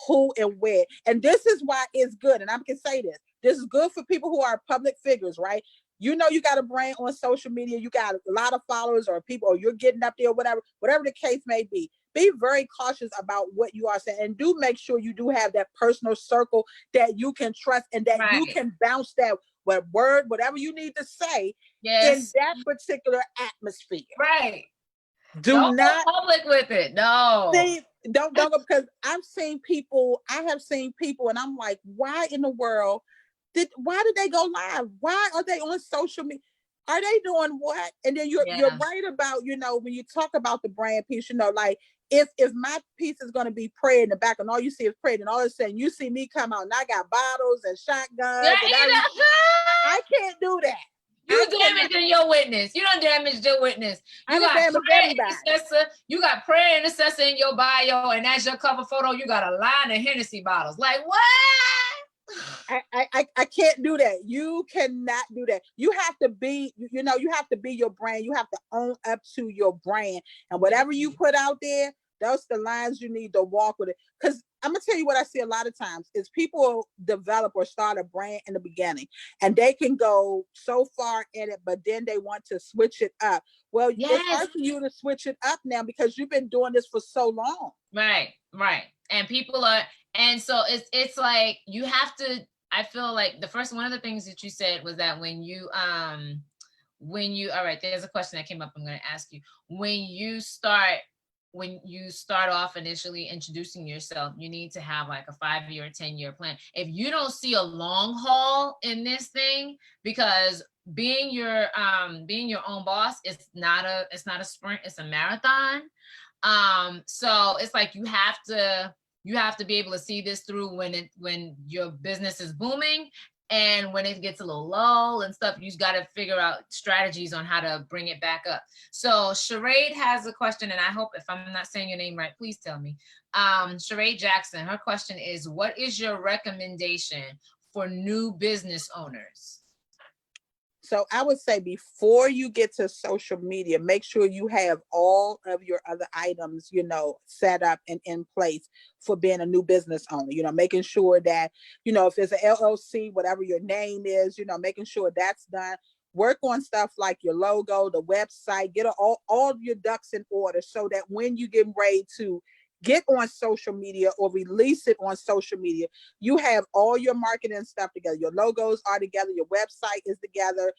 who and where. And this is why it's good. And I can say this is good for people who are public figures, right? You know, you got a brand on social media, you got a lot of followers or people, or you're getting up there, whatever the case may be. Be very cautious about what you are saying, and do make sure you do have that personal circle that you can trust, and that you can bounce that word, whatever you need to say, in that particular atmosphere. Right. Don't go public with it. No. Don't go, because I have seen people, and I'm like, why in the world why did they go live? Why are they on social media? Are they doing what? And then you're right about, you know, when you talk about the brand piece, you know, like, if my piece is going to be prayer in the back, and all you see is prayer, and all of a sudden you see me come out and I got bottles and shotguns, and I can't do that. You damaging your witness. You don't damage your witness. You got prayer intercessor. You got prayer intercessor in your bio, and as your cover photo, you got a line of Hennessy bottles. Like, what? I can't do that. You cannot do that. You have to be, you have to be your brand. You have to own up to your brand. And whatever you put out there, those the lines you need to walk with it. Because I'm gonna tell you what I see a lot of times is people develop or start a brand in the beginning and they can go so far in it, but then they want to switch it up. Well, it's Yes. hard for you to switch it up now because you've been doing this for so long. Right, right. And people are, and so it's like you have to, I feel like the first one of the things that you said was that when you, all right, there's a question that came up I'm going to ask you. When you start off initially introducing yourself, you need to have like a 5-year, 10-year plan. If you don't see a long haul in this thing, because being your own boss, it's not a sprint, it's a marathon. So it's like you have to be able to see this through when your business is booming, and when it gets a little lull and stuff, you just got to figure out strategies on how to bring it back up. So Sherade has a question, and I hope if I'm not saying your name right, please tell me. Sherade Jackson, her question is, what is your recommendation for new business owners? So I would say before you get to social media, make sure you have all of your other items, set up and in place for being a new business owner, making sure that, if it's an LLC, whatever your name is, making sure that's done. Work on stuff like your logo, the website, get all your ducks in order so that when you get ready to get on social media or release it on social media, you have all your marketing stuff together. Your logos are together, your website is together,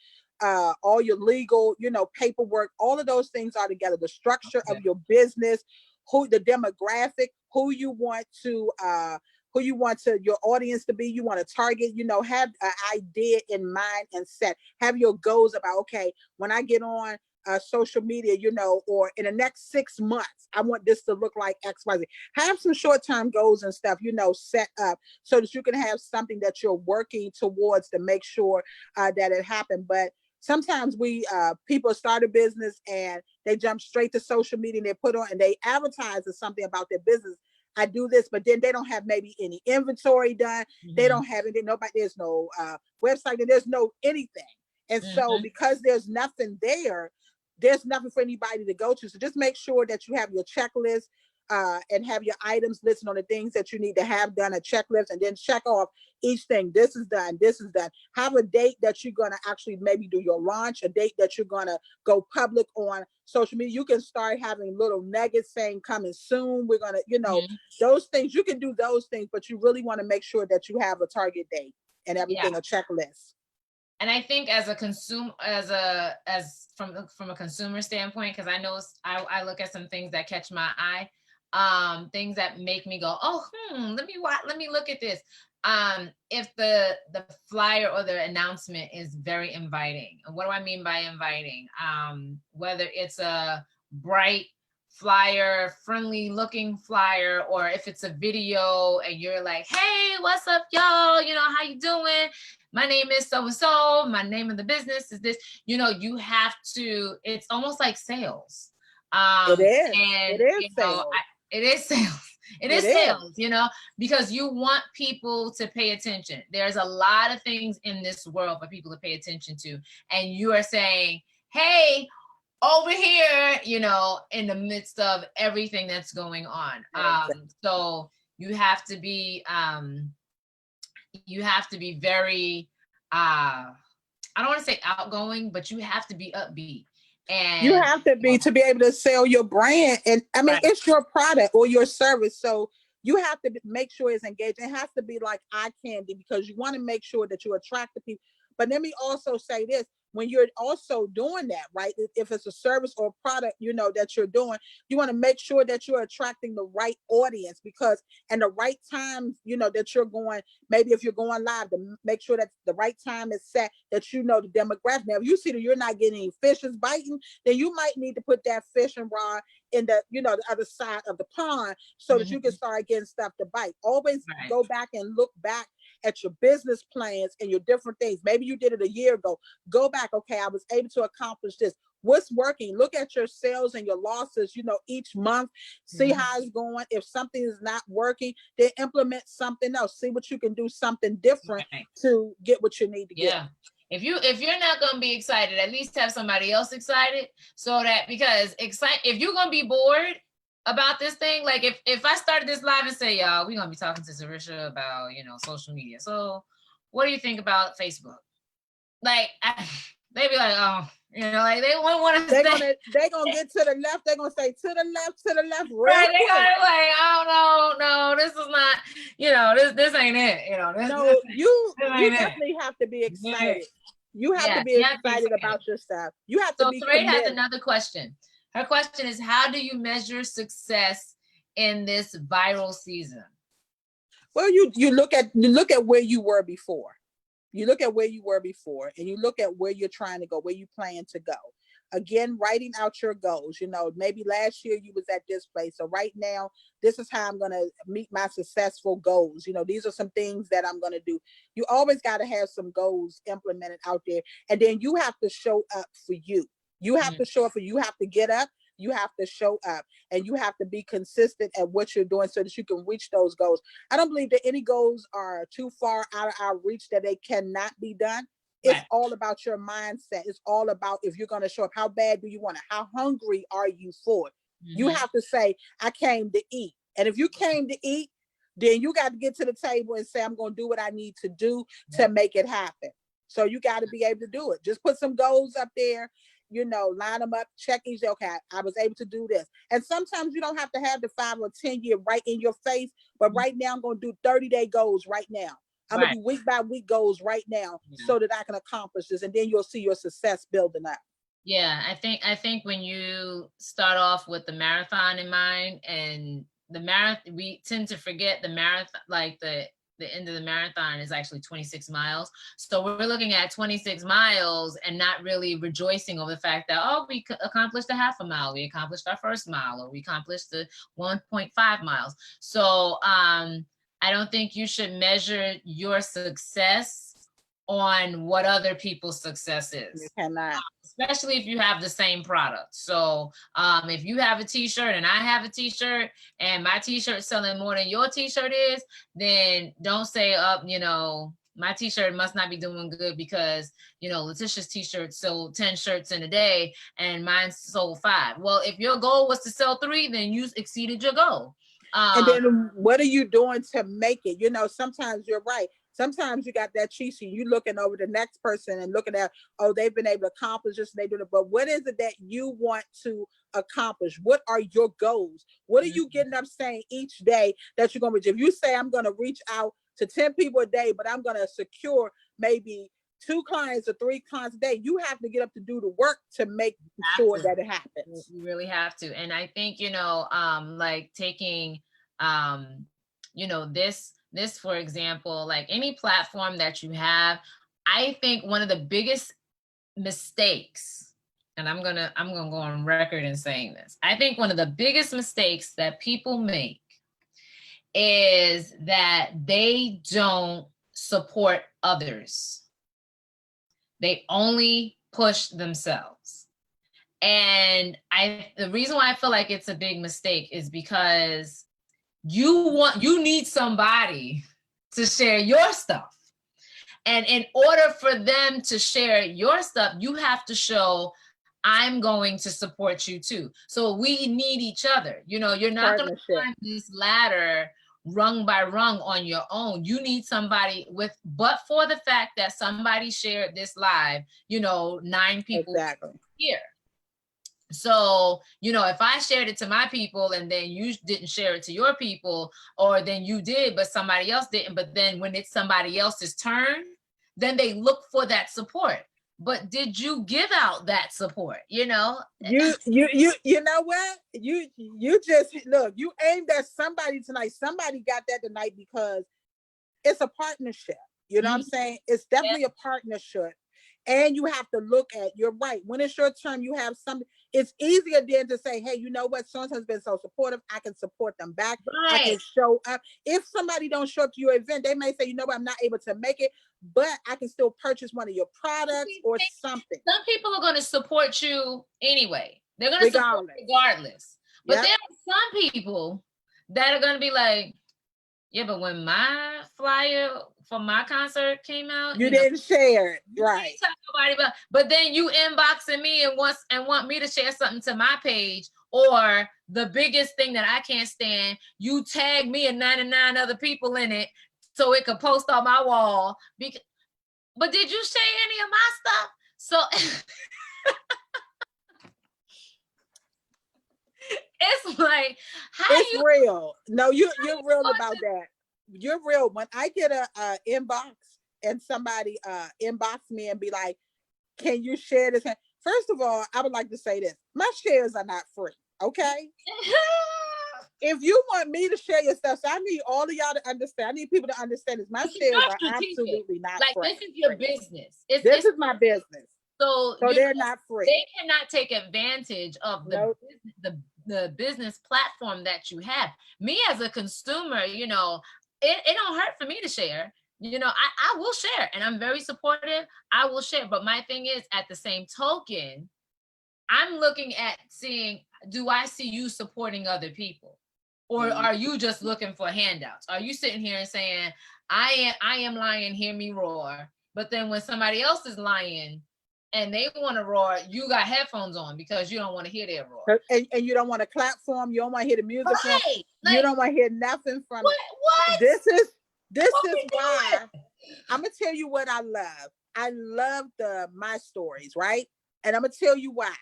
all your legal, paperwork, all of those things are together. The structure of your business, the demographic, who you want your audience to be, you want to target, have an idea in mind and set, have your goals about, okay, when I get on social media, or in the next 6 months, I want this to look like XYZ. Have some short-term goals and stuff, set up so that you can have something that you're working towards to make sure that it happened. But sometimes people start a business and they jump straight to social media and they put on and they advertise as something about their business. I do this, but then they don't have maybe any inventory done. Mm-hmm. They don't have it. There's no website, and there's no anything. And so because there's nothing there's nothing for anybody to go to. So just make sure that you have your checklist and have your items listed on the things that you need to have done, a checklist, and then check off each thing. This is done. This is done. Have a date that you're going to actually maybe do your launch, a date that you're going to go public on social media. You can start having little nuggets saying coming soon. We're going to, those things, you can do those things, but you really want to make sure that you have a target date and everything, a checklist. And I think as a consumer, from a consumer standpoint, because I know I look at some things that catch my eye, things that make me go, oh, let me look at this. If the flyer or the announcement is very inviting, and what do I mean by inviting? Whether it's a bright flyer, friendly looking flyer, or if it's a video and you're like, hey, what's up, y'all? How you doing? My name is so-and-so. My name of the business is this. You have to, it's almost like sales. It is. And, it is sales. It is sales. It is sales, because you want people to pay attention. There's a lot of things in this world for people to pay attention to. And you are saying, hey, over here, in the midst of everything that's going on. So you have to be very, I don't want to say outgoing, but you have to be upbeat. And you have to be to be able to sell your brand. And I mean, it's your product or your service. So you have to make sure it's engaged. It has to be like eye candy because you want to make sure that you attract the people. But let me also say this. When you're also doing that, right? If it's a service or a product, that you're doing, you want to make sure that you're attracting the right audience because and the right time, that you're going, maybe if you're going live, to make sure that the right time is set, that the demographic. Now, if you see that you're not getting any fishes biting, then you might need to put that fishing rod in the, the other side of the pond so that you can start getting stuff to bite. Always go back and look back at your business plans and your different things. Maybe you did it a year ago. Go back. Okay, I was able to accomplish this. what's working. Look at your sales and your losses, you know, each month, see how it's going. If something is not working, then implement something else. See what you can do, something different to get what you need to get. If you're not gonna be excited, at least have somebody else excited, so that, because if you're gonna be bored about this thing, like if I started this live and say, y'all, we're gonna be talking to Tarisha about, you know, social media. So what do you think about Facebook? Like they'd be like, oh, you know, like they wouldn't want to. They're gonna get to the left. They're gonna say to the left, real right? They quick. gotta like, oh no, this is not, you know, this ain't it. You know, you definitely have to be excited. You have to be excited about your stuff. You have to be committed. Has another question. Her question is, how do you measure success in this viral season? Well, you look at where you were before. You look at where you were before, and you look at where you're trying to go, where you plan to go. Again, writing out your goals. You know, maybe last year you was at this place. So right now, this is how I'm going to meet my successful goals. You know, these are some things that I'm going to do. You always got to have some goals implemented out there. And then you have to show up for you. You have to show up for you. You have to get up. You have to show up, and you have to be consistent at what you're doing so that you can reach those goals. I don't believe that any goals are too far out of our reach that they cannot be done. It's all about your mindset. It's all about, if you're going to show up, how bad do you want it? How hungry are you for it? You have to say, I came to eat. And if you came to eat, then you got to get to the table and say, I'm going to do what I need to do to make it happen. So you got to be able to do it. Just put some goals up there, you know, line them up, check each day. Okay, I was able to do this. And sometimes you don't have to have the 5 or 10 year right in your face, but right now I'm going to do 30-day goals right now. I'm going to do week by week goals right now so that I can accomplish this. And then you'll see your success building up. Yeah, I think when you start off with the marathon in mind, and the marathon, we tend to forget the marathon, like the end of the marathon is actually 26 miles. So we're looking at 26 miles and not really rejoicing over the fact that, oh, we accomplished a half a mile, we accomplished our first mile, or we accomplished the 1.5 miles. So I don't think you should measure your success on what other people's success is. You cannot. Especially if you have the same product. So if you have a t-shirt and I have a t-shirt and my t-shirt selling more than your t-shirt is, then don't say, you know, my t-shirt must not be doing good because, you know, Letitia's t-shirt sold 10 shirts in a day and mine sold 5. Well, if your goal was to sell 3, then you exceeded your goal. And then what are you doing to make it? You know, sometimes you're right. Sometimes you got that cheat sheet. You looking over the next person and looking at, oh, they've been able to accomplish this and they do it. But what is it that you want to accomplish? What are your goals? What are you getting up saying each day that you're going to reach? If you say, I'm going to reach out to 10 people a day, but I'm going to secure maybe 2 clients or 3 clients a day, you have to get up to do the work to make sure that it happens. You really have to. And I think, you know, like taking, you know, this, for example, like any platform that you have, I think one of the biggest mistakes, and I'm gonna go on record in saying this, I think one of the biggest mistakes that people make is that they don't support others. They only push themselves. And the reason why I feel like it's a big mistake is because you need somebody to share your stuff. And in order for them to share your stuff, you have to show, I'm going to support you too. So we need each other. You know, you're not going to climb this ladder rung by rung on your own. You need somebody but for the fact that somebody shared this live, you know, 9 people here. So, you know, if I shared it to my people and then you didn't share it to your people, or then you did, but somebody else didn't, but then when it's somebody else's turn, then they look for that support. But did you give out that support? You know, you know what? You just, look, you aimed at somebody tonight. Somebody got that tonight because it's a partnership. You know what I'm saying? It's definitely a partnership. And you have to look at, you're right, when it's your turn, you have something. It's easier then to say, hey, you know what, so has been so supportive, I can support them back. I can show up. If somebody don't show up to your event, they may say, you know what, I'm not able to make it, but I can still purchase one of your products or something. Some people are going to support you anyway. They're going to support regardless. But there are some people that are going to be like, yeah, but when my flyer for my concert came out, you didn't share it, right? Tell nobody about, but then you inboxing me and want me to share something to my page, or the biggest thing that I can't stand, you tag me and 99 other people in it so it could post on my wall. But did you share any of my stuff? So it's like, it's real. No, you're real about that. You're real. When I get a inbox and somebody inbox me and be like, can you share this? First of all, I would like to say this. My shares are not free, okay? If you want me to share your stuff, so I need all of y'all to understand. I need people to understand this. My shares are absolutely not free. This is your business. This is my business. So they're not free. They cannot take advantage of the business platform that you have. Me as a consumer, you know, it don't hurt for me to share. You know, I will share, and I'm very supportive. I will share. But my thing is, at the same token, I'm looking at seeing, do I see you supporting other people? Or are you just looking for handouts? Are you sitting here and saying, I am lying, hear me roar? But then when somebody else is lying and they want to roar, you got headphones on because you don't want to hear their roar. And you don't want to clap for them. You don't want to hear the music from them. You don't want to hear nothing from them. What? This is why I'm going to tell you what I love. I love my stories, right? And I'm going to tell you why.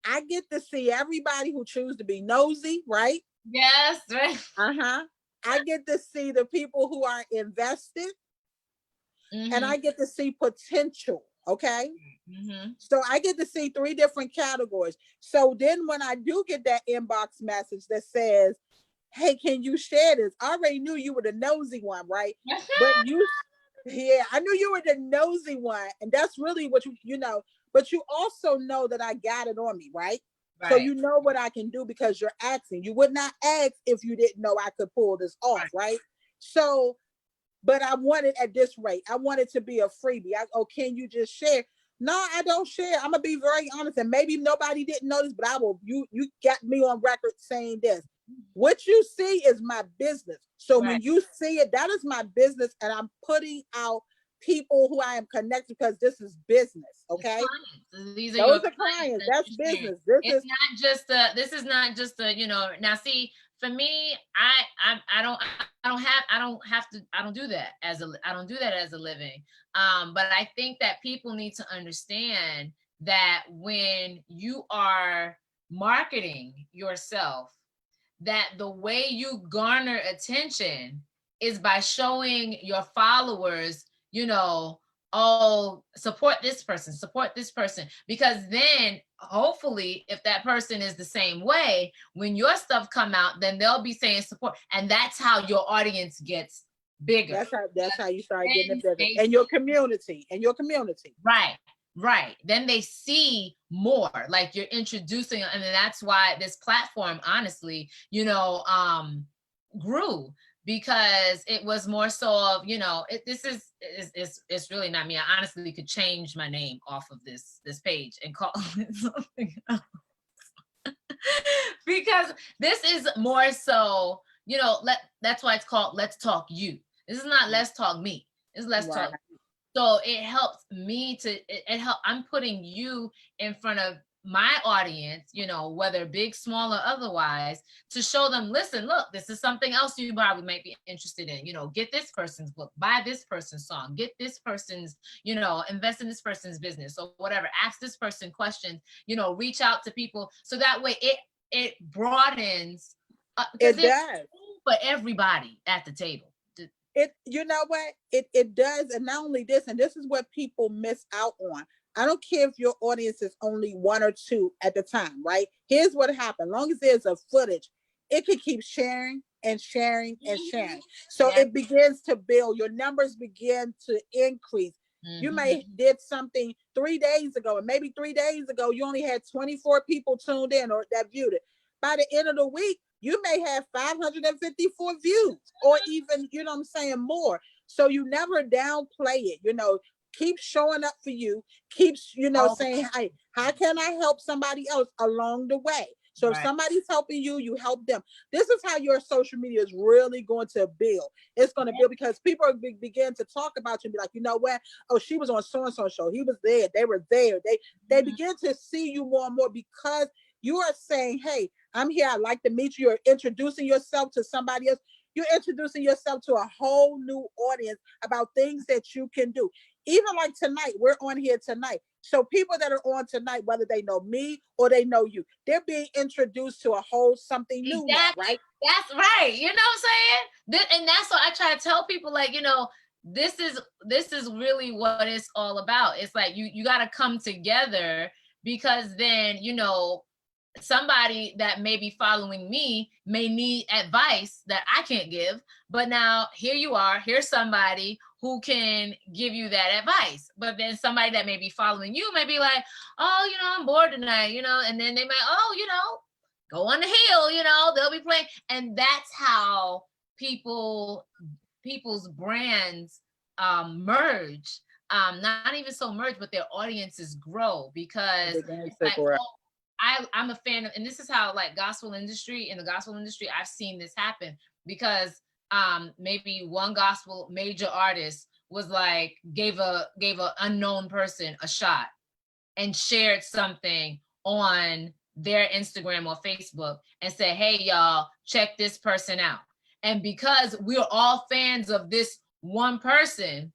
I get to see everybody who choose to be nosy, right? Yes, right. I get to see the people who are invested, and I get to see potential, okay? So I get to see 3 different categories. So then when I do get that inbox message that says, hey, can you share this? I already knew you were the nosy one, right? But I knew you were the nosy one. And that's really what you know, but you also know that I got it on me, right? So you know what I can do because you're asking. You would not ask if you didn't know I could pull this off, right? So, but I want it at this rate. I want it to be a freebie. Can you just share? No, I don't share. I'm gonna be very honest, and maybe nobody didn't know this, but I will. You got me on record saying this. What you see is my business. So when you see it, that is my business, and I'm putting out people who I am connected because this is business. Okay, these are those are clients. That's business. This is not just a you know. Now see, for me, I don't do that as a living. But I think that people need to understand that when you are marketing yourself, that the way you garner attention is by showing your followers, you know, oh, support this person. Because then hopefully if that person is the same way, when your stuff come out, then they'll be saying support. And that's how your audience gets bigger. That's how you start getting it bigger. And your community. Right. Then they see more, like you're introducing, and that's why this platform, honestly, you know, grew, because it was more so of, you know, it's really not me. I honestly could change my name off of this page and call it something else. Because this is more so, you know, that's why it's called Let's Talk You. This is not Let's Talk Me. It's Let's Talk. So it helps me I'm putting you in front of my audience, you know, whether big, small, or otherwise, to show them, listen, look, this is something else you probably might be interested in. You know, get this person's book, buy this person's song, get this person's, you know, invest in this person's business or whatever. Ask this person questions, you know, reach out to people. So that way it broadens. It does. For everybody at the table. You know what? It does. And not only this, and this is what people miss out on. I don't care if your audience is only 1 or 2 at the time, right? Here's what happened. Long as there's a footage, it can keep sharing and sharing and sharing. So it begins to build. Your numbers begin to increase. You may did something 3 days ago, and maybe 3 days ago you only had 24 people tuned in or that viewed it. By the end of the week, you may have 554 views, or even, you know what I'm saying, more. So you never downplay it. Keep showing up for you. Keep, saying, hey, how can I help somebody else along the way? So if somebody's helping you, you help them. This is how your social media is really going to build. It's going to build because people begin to talk about you and be like, you know what? Oh, she was on so-and-so show. He was there. They were there. They begin to see you more and more because you are saying, hey, I'm here. I'd like to meet you. You're introducing yourself to somebody else. You're introducing yourself to a whole new audience about things that you can do. Even like tonight, we're on here tonight. So people that are on tonight, whether they know me or they know you, they're being introduced to a whole something new now, right? That's right. You know what I'm saying? And that's what I try to tell people, like, this is really what it's all about. It's like you got to come together, because then, somebody that may be following me may need advice that I can't give, but now here you are, here's somebody who can give you that advice. But then somebody that may be following you may be like, oh, I'm bored tonight, and then they might, go on the hill, they'll be playing. And that's how people's brands merge. Not even so merge, but their audiences grow, because it's like, I'm a fan of, and this is how, like, in the gospel industry, I've seen this happen, because maybe one gospel major artist was like, gave a unknown person a shot and shared something on their Instagram or Facebook and said, hey, y'all, check this person out. And because we're all fans of this one person,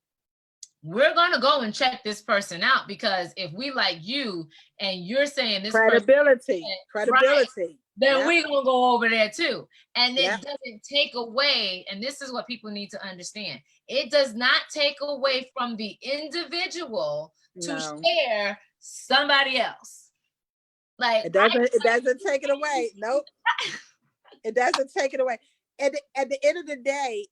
we're going to go and check this person out, because if we like you and you're saying this credibility, right, then we're going to go over there too. And it doesn't take away, and this is what people need to understand, it does not take away from the individual to share somebody else. Like, it doesn't take it away. Nope. It doesn't take it away. At the end of the day,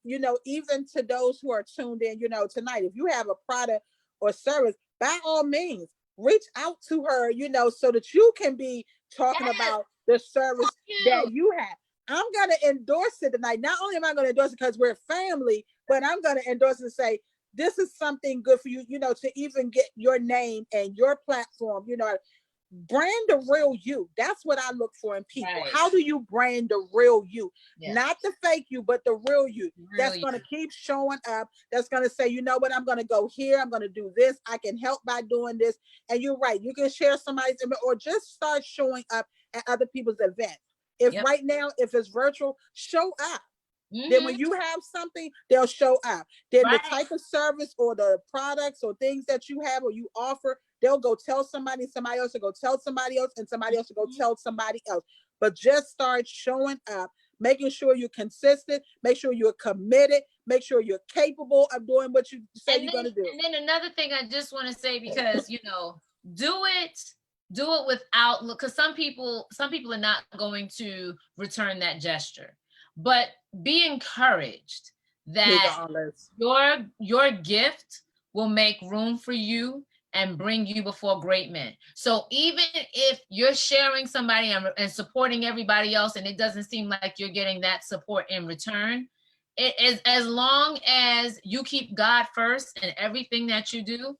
even to those who are tuned in, tonight, if you have a product or service, by all means, reach out to her, so that you can be talking about the service that you have. I'm going to endorse it tonight. Not only am I going to endorse it because we're family, but I'm going to endorse it and say, this is something good for you, to even get your name and your platform, brand the real you. That's what I look for in people. Right. How do you brand the real you? Yes. Not the fake you, but the real you. That's going to keep showing up. That's going to say, you know what, I'm going to go here. I'm going to do this. I can help by doing this. And you're right. You can share somebody's image or just start showing up at other people's events. If right now, if it's virtual, show up. Then when you have something, they'll show up. Then the type of service or the products or things that you have or you offer, they'll go tell somebody else will go tell somebody else, and somebody else will go tell somebody else. But just start showing up, making sure you're consistent, make sure you're committed, make sure you're capable of doing what you say you're going to do. And then another thing I just want to say, because, do it without, because some people are not going to return that gesture. But be encouraged that your gift will make room for you and bring you before great men. So even if you're sharing somebody and supporting everybody else, and it doesn't seem like you're getting that support in return, it is, as long as you keep God first in everything that you do,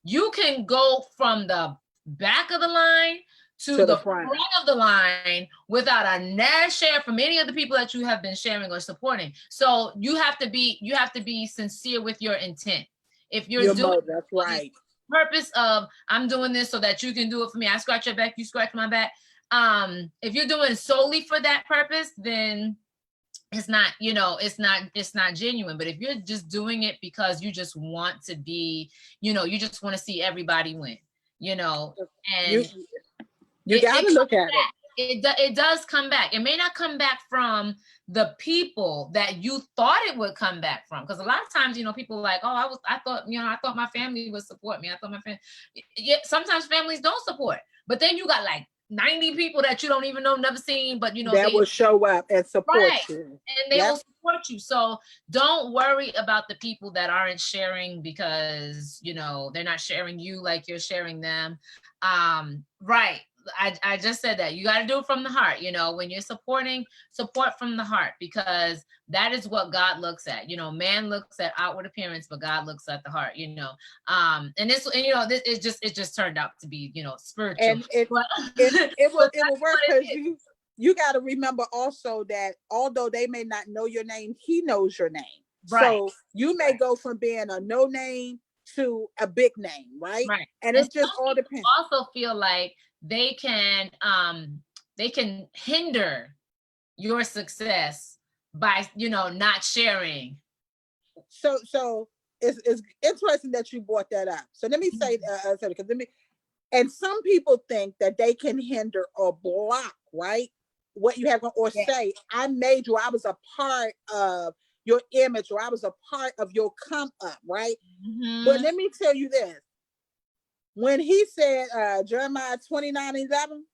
you can go from the back of the line to the front of the line without a net share from any of the people that you have been sharing or supporting. So you have to be sincere with your intent. If you're doing that's right. Purpose of, I'm doing this so that you can do it for me. I scratch your back, you scratch my back. If you're doing it solely for that purpose, then it's not, it's not genuine. But if you're just doing it because you just want to be, you just want to see everybody win, and you got to look at it. It does come back. It may not come back from the people that you thought it would come back from. Because a lot of times, people are like, oh, I thought my family would support me. I thought my family, sometimes families don't support. But then you got like 90 people that you don't even know, never seen, but you know, that they will show up and support right. you. And they Yep. will support you. So don't worry about the people that aren't sharing because, you know, they're not sharing you like you're sharing them. Right. I just said that you got to do it from the heart. You know, when you're supporting, support from the heart, because that is what God looks at. You know, man looks at outward appearance, but God looks at the heart, you know. And this, and you know, this it just turned out to be, you know, spiritual. And it But, it but will that's work what because it is. you got to remember also that although they may not know your name, he knows your name. Right. So you may Right. go from being a no name to a big name, right? Right. And And it just some all people depends. also feel like they can hinder your success by, you know, not sharing. So it's interesting that you brought that up. So let me say, because let me. And some people think that they can hinder or block, right? What you have or Yeah. say, I made you, I was a part of your image, or I was a part of your come up, right? But Mm-hmm. let me tell you this. When he said Jeremiah 29:11,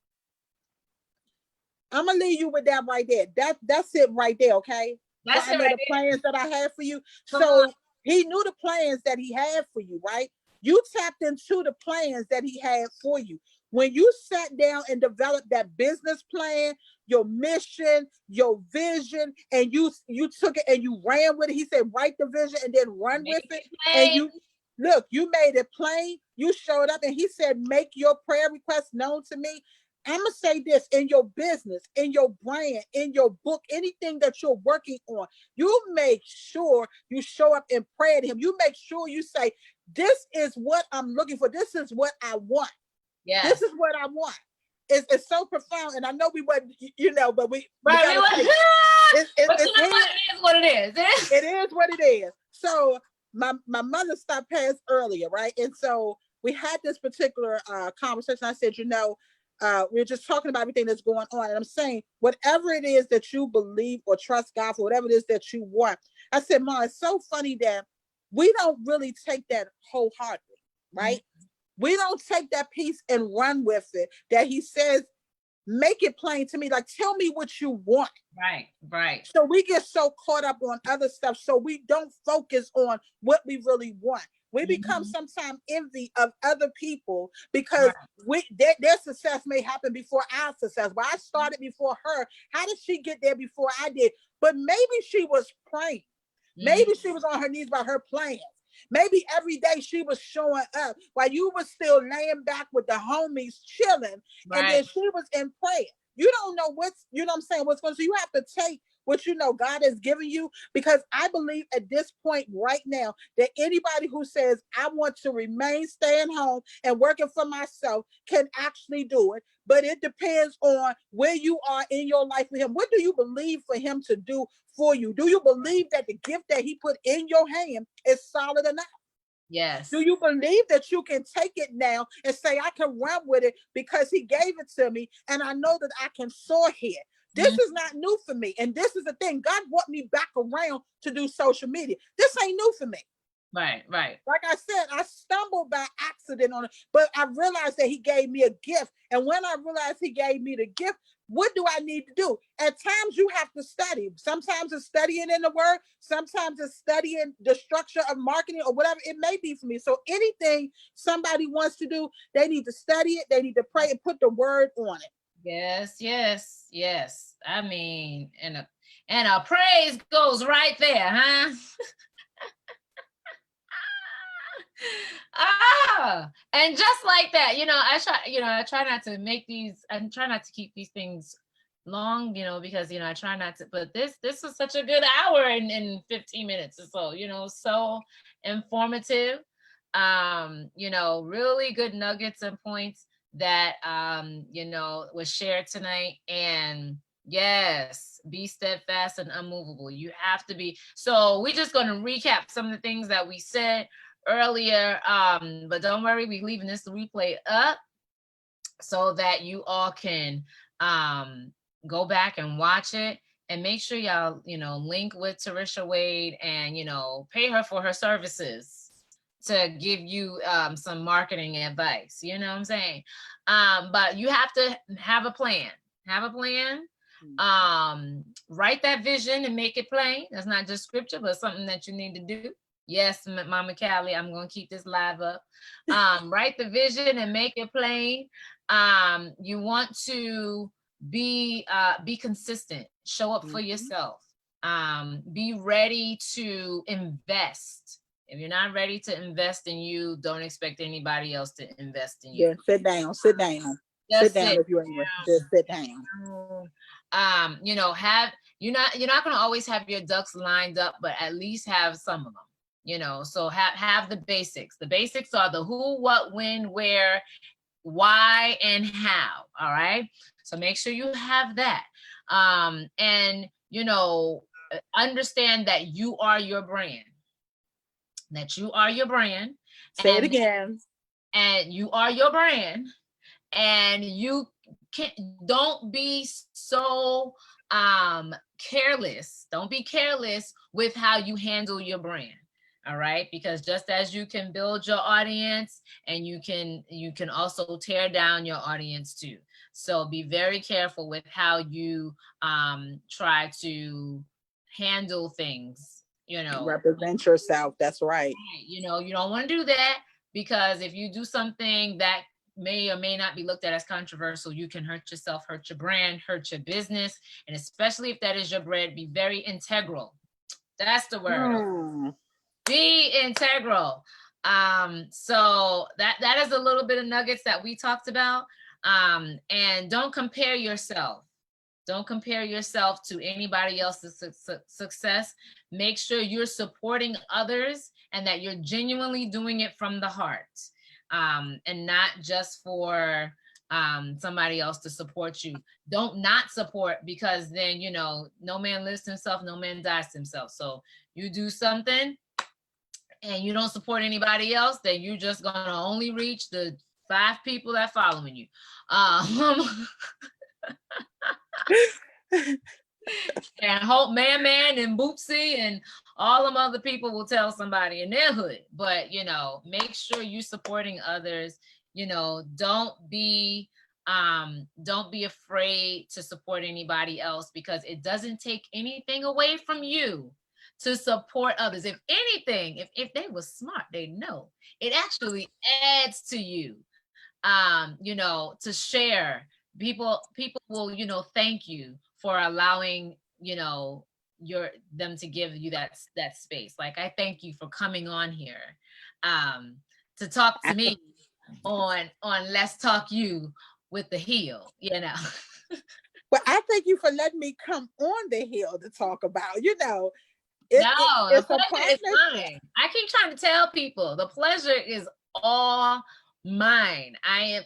I'm gonna leave you with that right there. That's it right there, okay? For That's I it know right the plans that I have for you. there. Come on. So he knew the plans that he had for you, right? You tapped into the plans that he had for you. When you sat down and developed that business plan, your mission, your vision, and you took it and you ran with it. He said, write the vision and then run with Make it. it And plain. you look, you made it plain. You showed up and he said, make your prayer requests known to me. I'm gonna say this: in your business, in your brand, in your book, anything that you're working on, you make sure you show up and pray to him. You make sure you say, this is what I'm looking for. This is what I want. This Yes. is what I want. It's so profound. And I know we wasn't, but we Right. gotta take But you it's know what? here. It is what it is. It is what it is. So my mother stopped past earlier, right? And so we had this particular conversation. I said, we're just talking about everything that's going on. And I'm saying, whatever it is that you believe or trust God for, whatever it is that you want. I said, Mom, it's so funny that we don't really take that wholeheartedly, right? Mm-hmm. We don't take that piece and run with it. That he says, make it plain to me. Like, tell me what you want. Right. Right. So we get so caught up on other stuff. So we don't focus on what we really want. We become Mm-hmm. sometimes envy of other people Right. because their success may happen before our success. But I started before her. How did she get there before I did? But maybe she was praying. Mm-hmm. Maybe she was on her knees by her plans. Maybe every day she was showing up while you were still laying back with the homies chilling, and then Right. she was in prayer. You don't know what I'm saying, what's going on. So you have to take what God has given you, because I believe at this point right now that anybody who says, I want to remain staying home and working for myself can actually do it. But it depends on where you are in your life with him. What do you believe for him to do for you? Do you believe that the gift that he put in your hand is solid enough? Do Yes. you believe that you can take it now and say, I can run with it because he gave it to me and I know that I can soar here? This Mm-hmm. is not new for me. And this is the thing. God brought me back around to do social media. This ain't new for me. Right. Right. Like I said, I stumbled by accident on it, but I realized that he gave me a gift. And when I realized he gave me the gift, what do I need to do? At times you have to study. Sometimes it's studying in the word. Sometimes it's studying the structure of marketing or whatever it may be for me. So anything somebody wants to do, they need to study it. They need to pray and put the word on it. Yes. Yes. Yes. I mean, and a praise goes right there, huh? And just like that, I try not to make these, I try not to keep these things long, because, I try not to, but this was such a good hour in 15 minutes or so, so informative, really good nuggets and points that, was shared tonight. And yes, be steadfast and unmovable. You have to be. So we're just going to recap some of the things that we said earlier, but don't worry, we're leaving this replay up so that you all can go back and watch it, and make sure y'all link with Tarisha Wade and pay her for her services to give you some marketing advice. You know what I'm saying? But you have to have a plan. Have a plan. Write that vision and make it plain. That's not just scripture, but something that you need to do. Yes, Mama Callie, I'm going to keep this live up. Write the vision and make it plain. You want to be consistent. Show up for yourself. Be ready to invest. If you're not ready to invest in you, don't expect anybody else to invest in you. Yeah, sit down. Sit down. Just sit down if you ain't just sit down. You know, you're not going to always have your ducks lined up, but at least have some of them. You know, so have the basics. The basics are the who, what, when, where, why, and how. All right. So make sure you have that. And you know, understand that you are your brand. That you are your brand. Say it again. And you are your brand. And you don't be so careless. Don't be careless with how you handle your brand. All right, because just as you can build your audience, and you can also tear down your audience too. So be very careful with how you try to handle things. You know, represent yourself. That's right. You know, you don't want to do that, because if you do something that may or may not be looked at as controversial, you can hurt yourself, hurt your brand, hurt your business. And especially if that is your brand, be very integral. That's the word. Be integral. So that is a little bit of nuggets that we talked about. And don't compare yourself. Don't compare yourself to anybody else's success. Make sure you're supporting others and that you're genuinely doing it from the heart. And not just for somebody else to support you. Don't not support, because then, you know, no man lives to himself, no man dies to himself. So you do something and you don't support anybody else, then you're just gonna only reach the 5 people that following you. And Hope Man and Boopsie and all them other people will tell somebody in their hood. But you know, make sure you're supporting others. You know, don't be afraid to support anybody else, because it doesn't take anything away from you to support others. If anything, if they were smart, they know it actually adds to you. You know, to share. People will, you know, thank you for allowing, you know, them to give you that space. Like, I thank you for coming on here to talk to me on Let's Talk You with the Heel, you know. Well, I thank you for letting me come on the hill to talk about, you know. The pleasure is mine. I keep trying to tell people the pleasure is all mine. I'm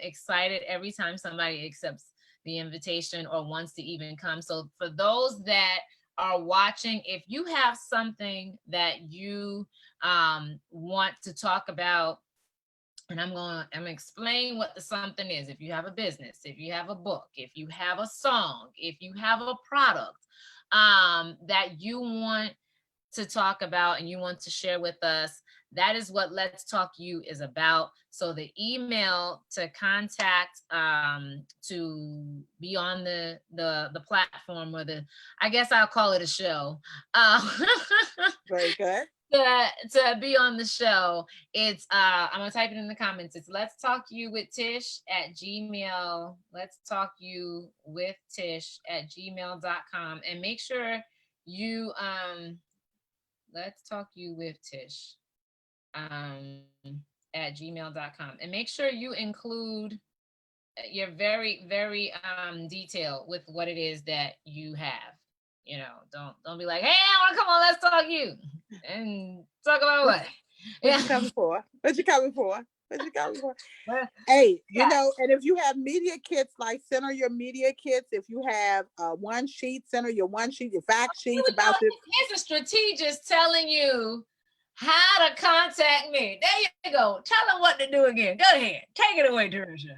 excited every time somebody accepts the invitation or wants to even come. So for those that are watching, if you have something that you want to talk about, and I'm gonna explain what the something is. If you have a business, if you have a book, if you have a song, if you have a product that you want to talk about and you want to share with us, that is what Let's Talk You is about. So the email to contact to be on the platform, or I guess I'll call it a show. Very good. To be on the show, it's I'm gonna type it in the comments. It's Let's Talk You with Tish at Gmail. Let's Talk You with Tish at gmail.com. And make sure you Let's Talk You with Tish at gmail.com. And make sure you include you're very, very detailed with what it is that you have. You know, don't be like, hey, I want to come on, Let's Talk You. And talk about what? What you coming for? What you coming for? What you coming for? Hey, you know, and if you have media kits, like send her your media kits. If you have one sheet, send her your one sheet, your fact sheets about this. Here's a strategist telling you how to contact me. There you go. Tell them what to do again. Go ahead. Take it away, Tarisha.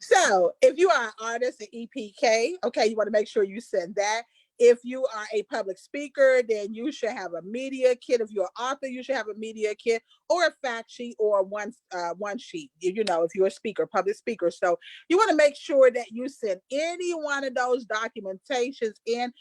So if you are an artist at EPK, okay, you want to make sure you send that. If you are a public speaker, then you should have a media kit. If you're an author, you should have a media kit or a fact sheet or one sheet. You know, if you're a speaker, public speaker. So you want to make sure that you send any one of those documentations in.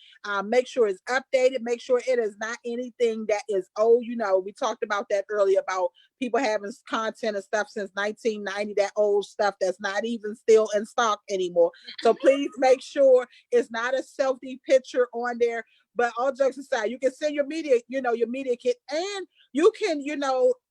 Make sure it's updated. Make sure it is not anything that is old. You know, we talked about that earlier about people having content and stuff since 1990, that old stuff that's not even still in stock anymore. So please make sure it's not a selfie picture on there. But all jokes aside, you can send your media, your media kit, and you can,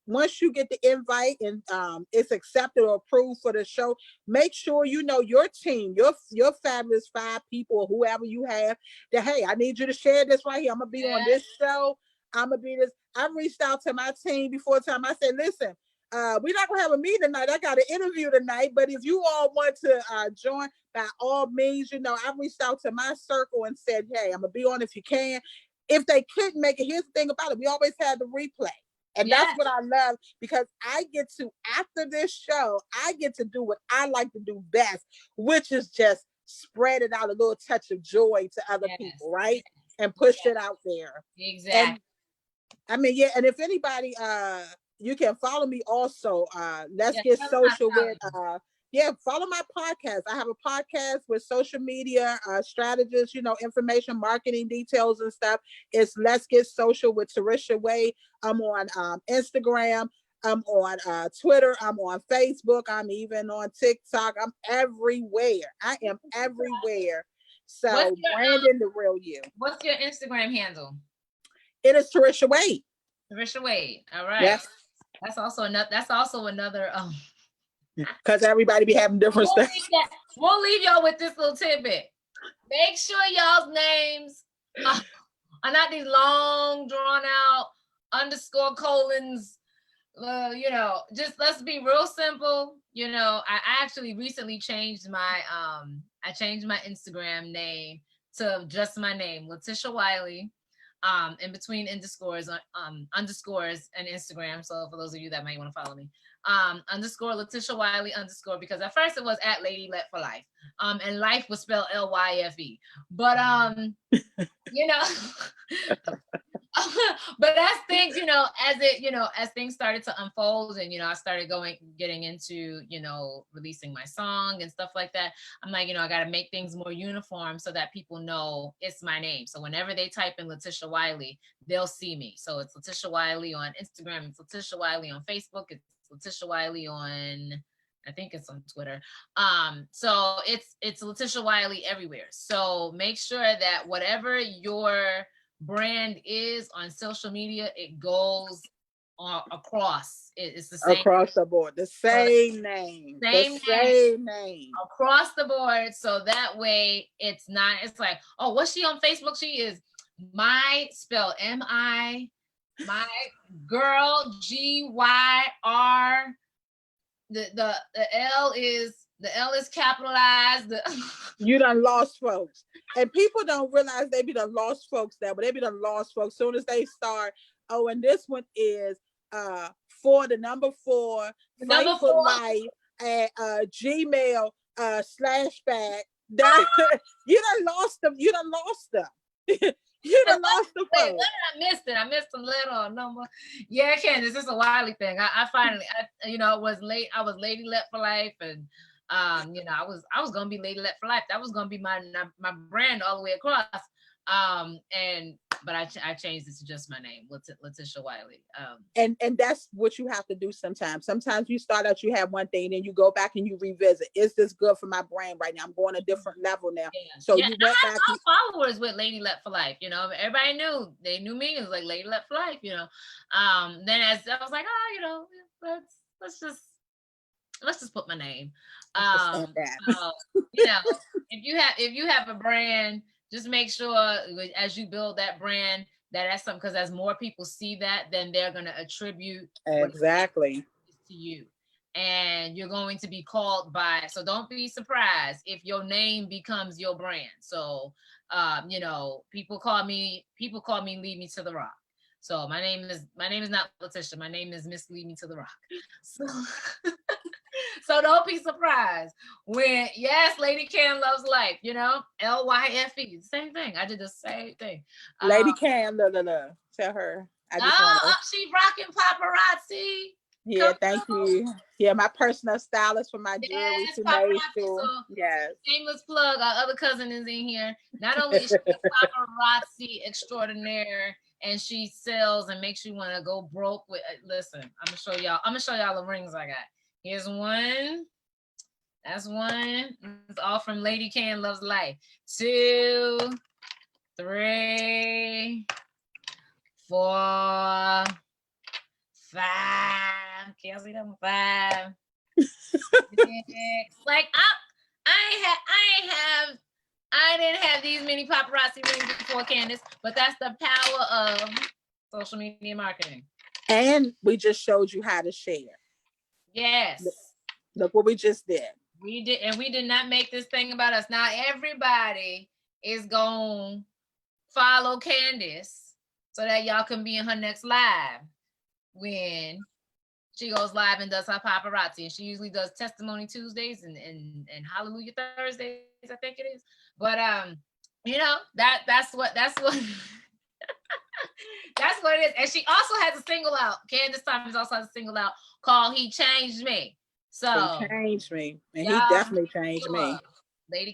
once you get the invite and it's accepted or approved for the show, make sure your team, your fabulous 5 people, or whoever you have, that hey, I need you to share this right here. I'm gonna be on this show. I'm gonna be this. I've reached out to my team before time. I said, listen, we're not gonna have a meeting tonight. I got an interview tonight, but if you all want to join, by all means, I've reached out to my circle and said, hey, I'm gonna be on if you can. If they couldn't make it, here's the thing about it: we always have the replay. And that's what I love, because I get to, after this show, I get to do what I like to do best, which is just spread it out, a little touch of joy to other people, right? And push it out there. Exactly. And I mean, and if anybody, you can follow me also. Let's Get Social with, follow my podcast. I have a podcast with social media strategists, information marketing details and stuff. It's Let's Get Social with Tarisha Way. I'm on Instagram. I'm on Twitter. I'm on Facebook. I'm even on TikTok. I'm everywhere. I am everywhere. So Brandon, the real you. What's your Instagram handle? It is Tarisha Wade. Tarisha Wade. All right. Yes. That's also another. Because everybody be having different stuff. We'll leave y'all with this little tidbit. Make sure y'all's names are not these long, drawn out underscore colons. Just let's be real simple. I actually recently changed my Instagram name to just my name, Letitia Wiley. In between underscores and Instagram. So for those of you that might want to follow me, underscore Letitia Wiley underscore, because at first it was at Lady Let for Life. And life was spelled Lyfe. But but as things, as things started to unfold and, I started getting into, releasing my song and stuff like that. I'm like, I got to make things more uniform so that people know it's my name. So whenever they type in Letitia Wiley, they'll see me. So it's Letitia Wiley on Instagram. It's Letitia Wiley on Facebook. It's Letitia Wiley on, I think it's on Twitter. So it's Letitia Wiley everywhere. So make sure that whatever your brand is on social media, it goes across. It's the same across the board, the same name, same name across the board. So that way it's like, oh, what's she on Facebook? She is my spell MI, my girl GYR. The L is capitalized. You done lost folks, and people don't realize they be the lost folks there, but they be the lost folks soon as they start. Oh, and this one is for the number 4, Fight for Life at Gmail /back. That you done lost them. You done lost them. You done lost the phone. I missed it. I missed a little number. Yeah, Candace, it's a Wiley thing. I finally, was late. I was Lady Let for Life, and I was gonna be Lady Let for Life. That was gonna be my brand all the way across. But I changed it to just my name, Letitia Wiley. And that's what you have to do sometimes. Sometimes you start out, you have one thing, then you go back and you revisit. Is this good for my brand right now? I'm going a different level now. Yeah. So you went back. I had followers with Lady Let for Life. Everybody knew me. It was like Lady Let for Life. Then as I was like, let's just put my name. If you have a brand, just make sure as you build that brand that's something, because as more people see that, then they're going to attribute exactly to you, and you're going to be called by. So don't be surprised if your name becomes your brand. So people call me Lead Me to the Rock. So my name is not Letitia. My name is Miss Lead Me to the Rock. So So don't be surprised when, yes, Lady Can loves life, you know, LYFE, same thing. I did the same thing. Lady Cam, no. Tell her. I just want to. She rocking paparazzi. Yeah, Come thank through. you. Yeah, my personal stylist for my jewelry. Yes, She made paparazzi. sure. So Yes. shameless plug. Our other cousin is in here. Not only is she a paparazzi extraordinaire, and she sells and makes you want to go broke with. Listen, I'm gonna show y'all. I'm gonna show y'all the rings I got. Here's one. That's one. It's all from Lady Can Loves Life. 2, 3, 4, 5. Can't see them. 5. 6. Like I didn't have these many paparazzi rings before, Candace, but that's the power of social media marketing. And we just showed you how to share. Yes. Look what we just did. We did, and we did not make this thing about us. Now everybody is gonna follow Candace so that y'all can be in her next live when she goes live and does her paparazzi. And she usually does Testimony Tuesdays and Hallelujah Thursdays, I think it is. But you know, that's what that's what it is. And she also has a single out. Candace Thomas also has a single out called He Changed Me. So He changed me. And he definitely changed me. Lady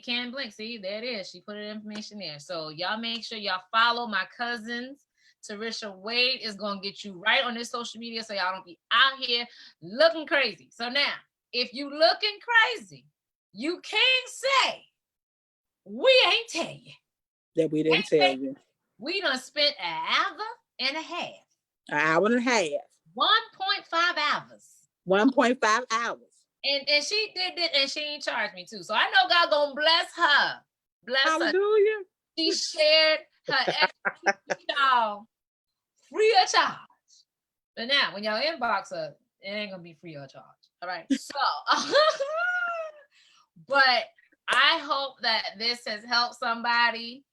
Can Blink. See, there it is. She put her information there. So y'all make sure y'all follow my cousins. Tarisha Wade is gonna get you right on this social media so y'all don't be out here looking crazy. So now, if you looking crazy, you can't say we ain't tell you that we didn't tell you. We done spent an hour and a half. An hour and a half. 1.5 hours. 1.5 hours. And she did it, and she ain't charged me too. So I know God gonna bless her. Bless Hallelujah. her. She shared her expertise, y'all, free of charge. But now, when y'all inbox her, it ain't gonna be free of charge. All right. So, but I hope that this has helped somebody.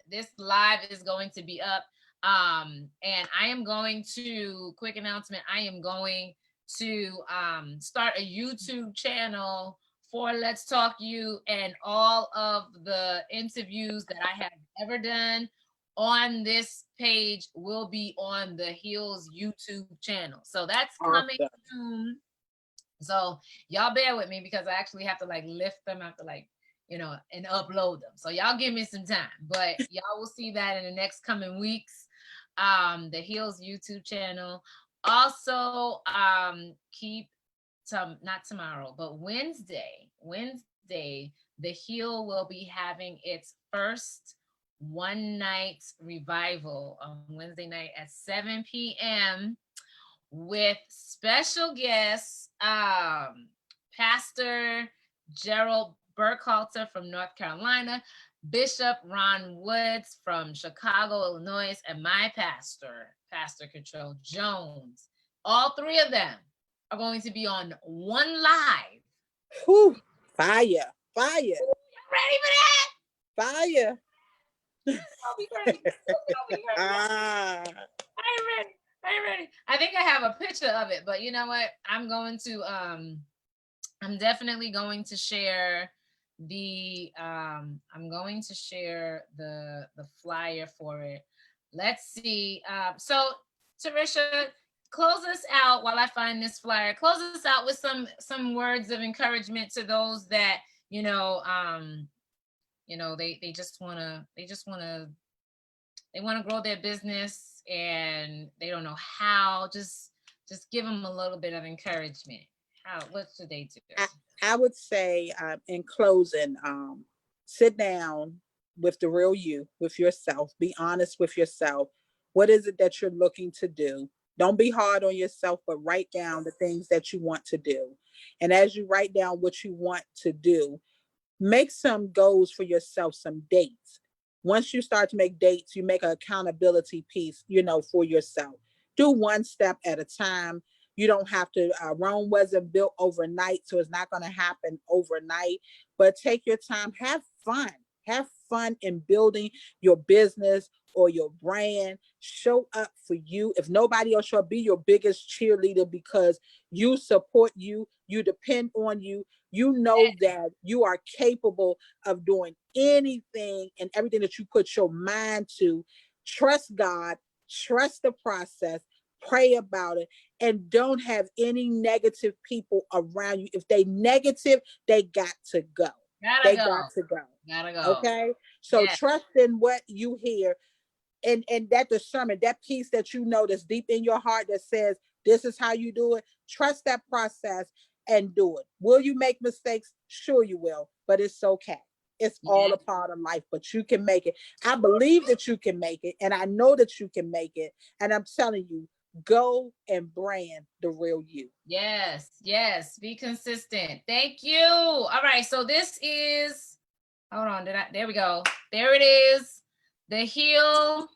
This live is going to be up. And I am going to, quick announcement, I am going to start a YouTube channel for Let's Talk You, and all of the interviews that I have ever done on this page will be on the Heels YouTube channel. So that's coming soon. So y'all bear with me because I actually have to like lift them, I have to like, you know, and upload them. So y'all give me some time, but y'all will see that in the next coming weeks. The Heels YouTube channel. Also, keep not tomorrow, but Wednesday, the Heel will be having its first one night revival on Wednesday night at 7 p.m. with special guests, Pastor Gerald Burkhalter from North Carolina, Bishop Ron Woods from Chicago, Illinois, and my pastor, Pastor Control Jones. All three of them are going to be on one live. Whew. Fire. Ready for that? Fire. I'll be ready. I ain't ready. I think I have a picture of it, but you know what? I'm definitely going to share the flyer for it. Let's see. So Tarisha, close us out while I find this flyer. Close us out with some words of encouragement to those that, they want to grow their business and they don't know how. Just give them a little bit of encouragement. What should they do? I would say, in closing, sit down with the real you, with yourself. Be honest with yourself. What is it that you're looking to do? Don't be hard on yourself, but write down the things that you want to do. And as you write down what you want to do, make some goals for yourself, some dates. Once you start to make dates, you make an accountability piece, for yourself. Do one step at a time. You don't have to, Rome wasn't built overnight, so it's not going to happen overnight, but take your time, have fun fun in building your business or your brand. Show up for you. If nobody else show up, be your biggest cheerleader, because you support you, you depend on you. You know that you are capable of doing anything and everything that you put your mind to. Trust God, trust the process, pray about it, and don't have any negative people around you. If they negative, they got to go. Gotta They go. got to go. Gotta go. Okay. So Yeah. trust in what you hear, and that discernment, that peace that you know that's deep in your heart that says this is how you do it. Trust that process and do it. Will you make mistakes? Sure you will, but it's okay. It's all Yeah. a part of life, but you can make it. I believe that you can make it, and I know that you can make it. And I'm telling you, go and brand the real you. Yes. Yes. Be consistent. Thank you. All right. So this is, hold on. There we go. There it is. The Heal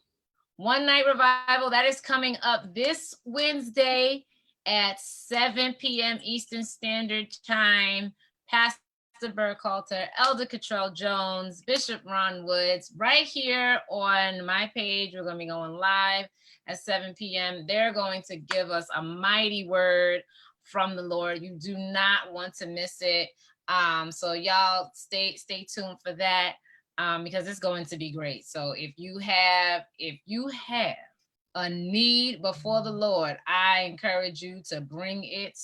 One Night Revival. That is coming up this Wednesday at 7 p.m. Eastern Standard Time. Pastor Burkhalter, Elder Cottrell Jones, Bishop Ron Woods, right here on my page. We're going to be going live at 7 p.m. They're going to give us a mighty word from the Lord. You do not want to miss it. So y'all stay tuned for that, because it's going to be great. So if you have a need before the Lord, I encourage you to bring it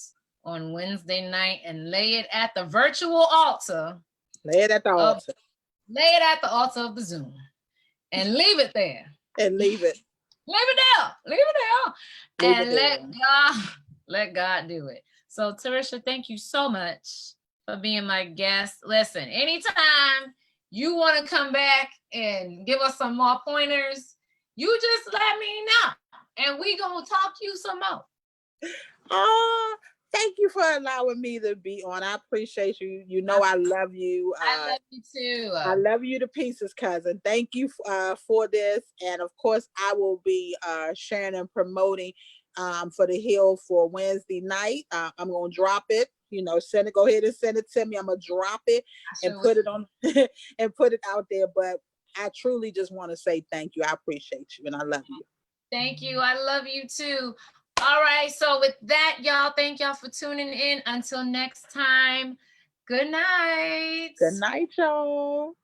on Wednesday night and lay it at the virtual altar. Lay it at the altar. Lay it at the altar of the Zoom and leave it there. And leave it. Leave it there. Leave it there. Leave And it there. let God do it. So Tarisha, thank you so much for being my guest. Listen, anytime you want to come back and give us some more pointers, you just let me know. And we gonna talk to you some more. Oh, thank you for allowing me to be on. I appreciate you. You know I love you. I love you too. I love you to pieces, cousin. Thank you for this. And of course, I will be sharing and promoting for the Hill for Wednesday night. I'm going to drop it. You know, go ahead and send it to me. I'm going to drop it and put it on and put it out there. But I truly just want to say thank you. I appreciate you and I love you. Thank you. I love you too. All right. So with that, y'all, thank y'all for tuning in. Until next time, good night. Good night, y'all.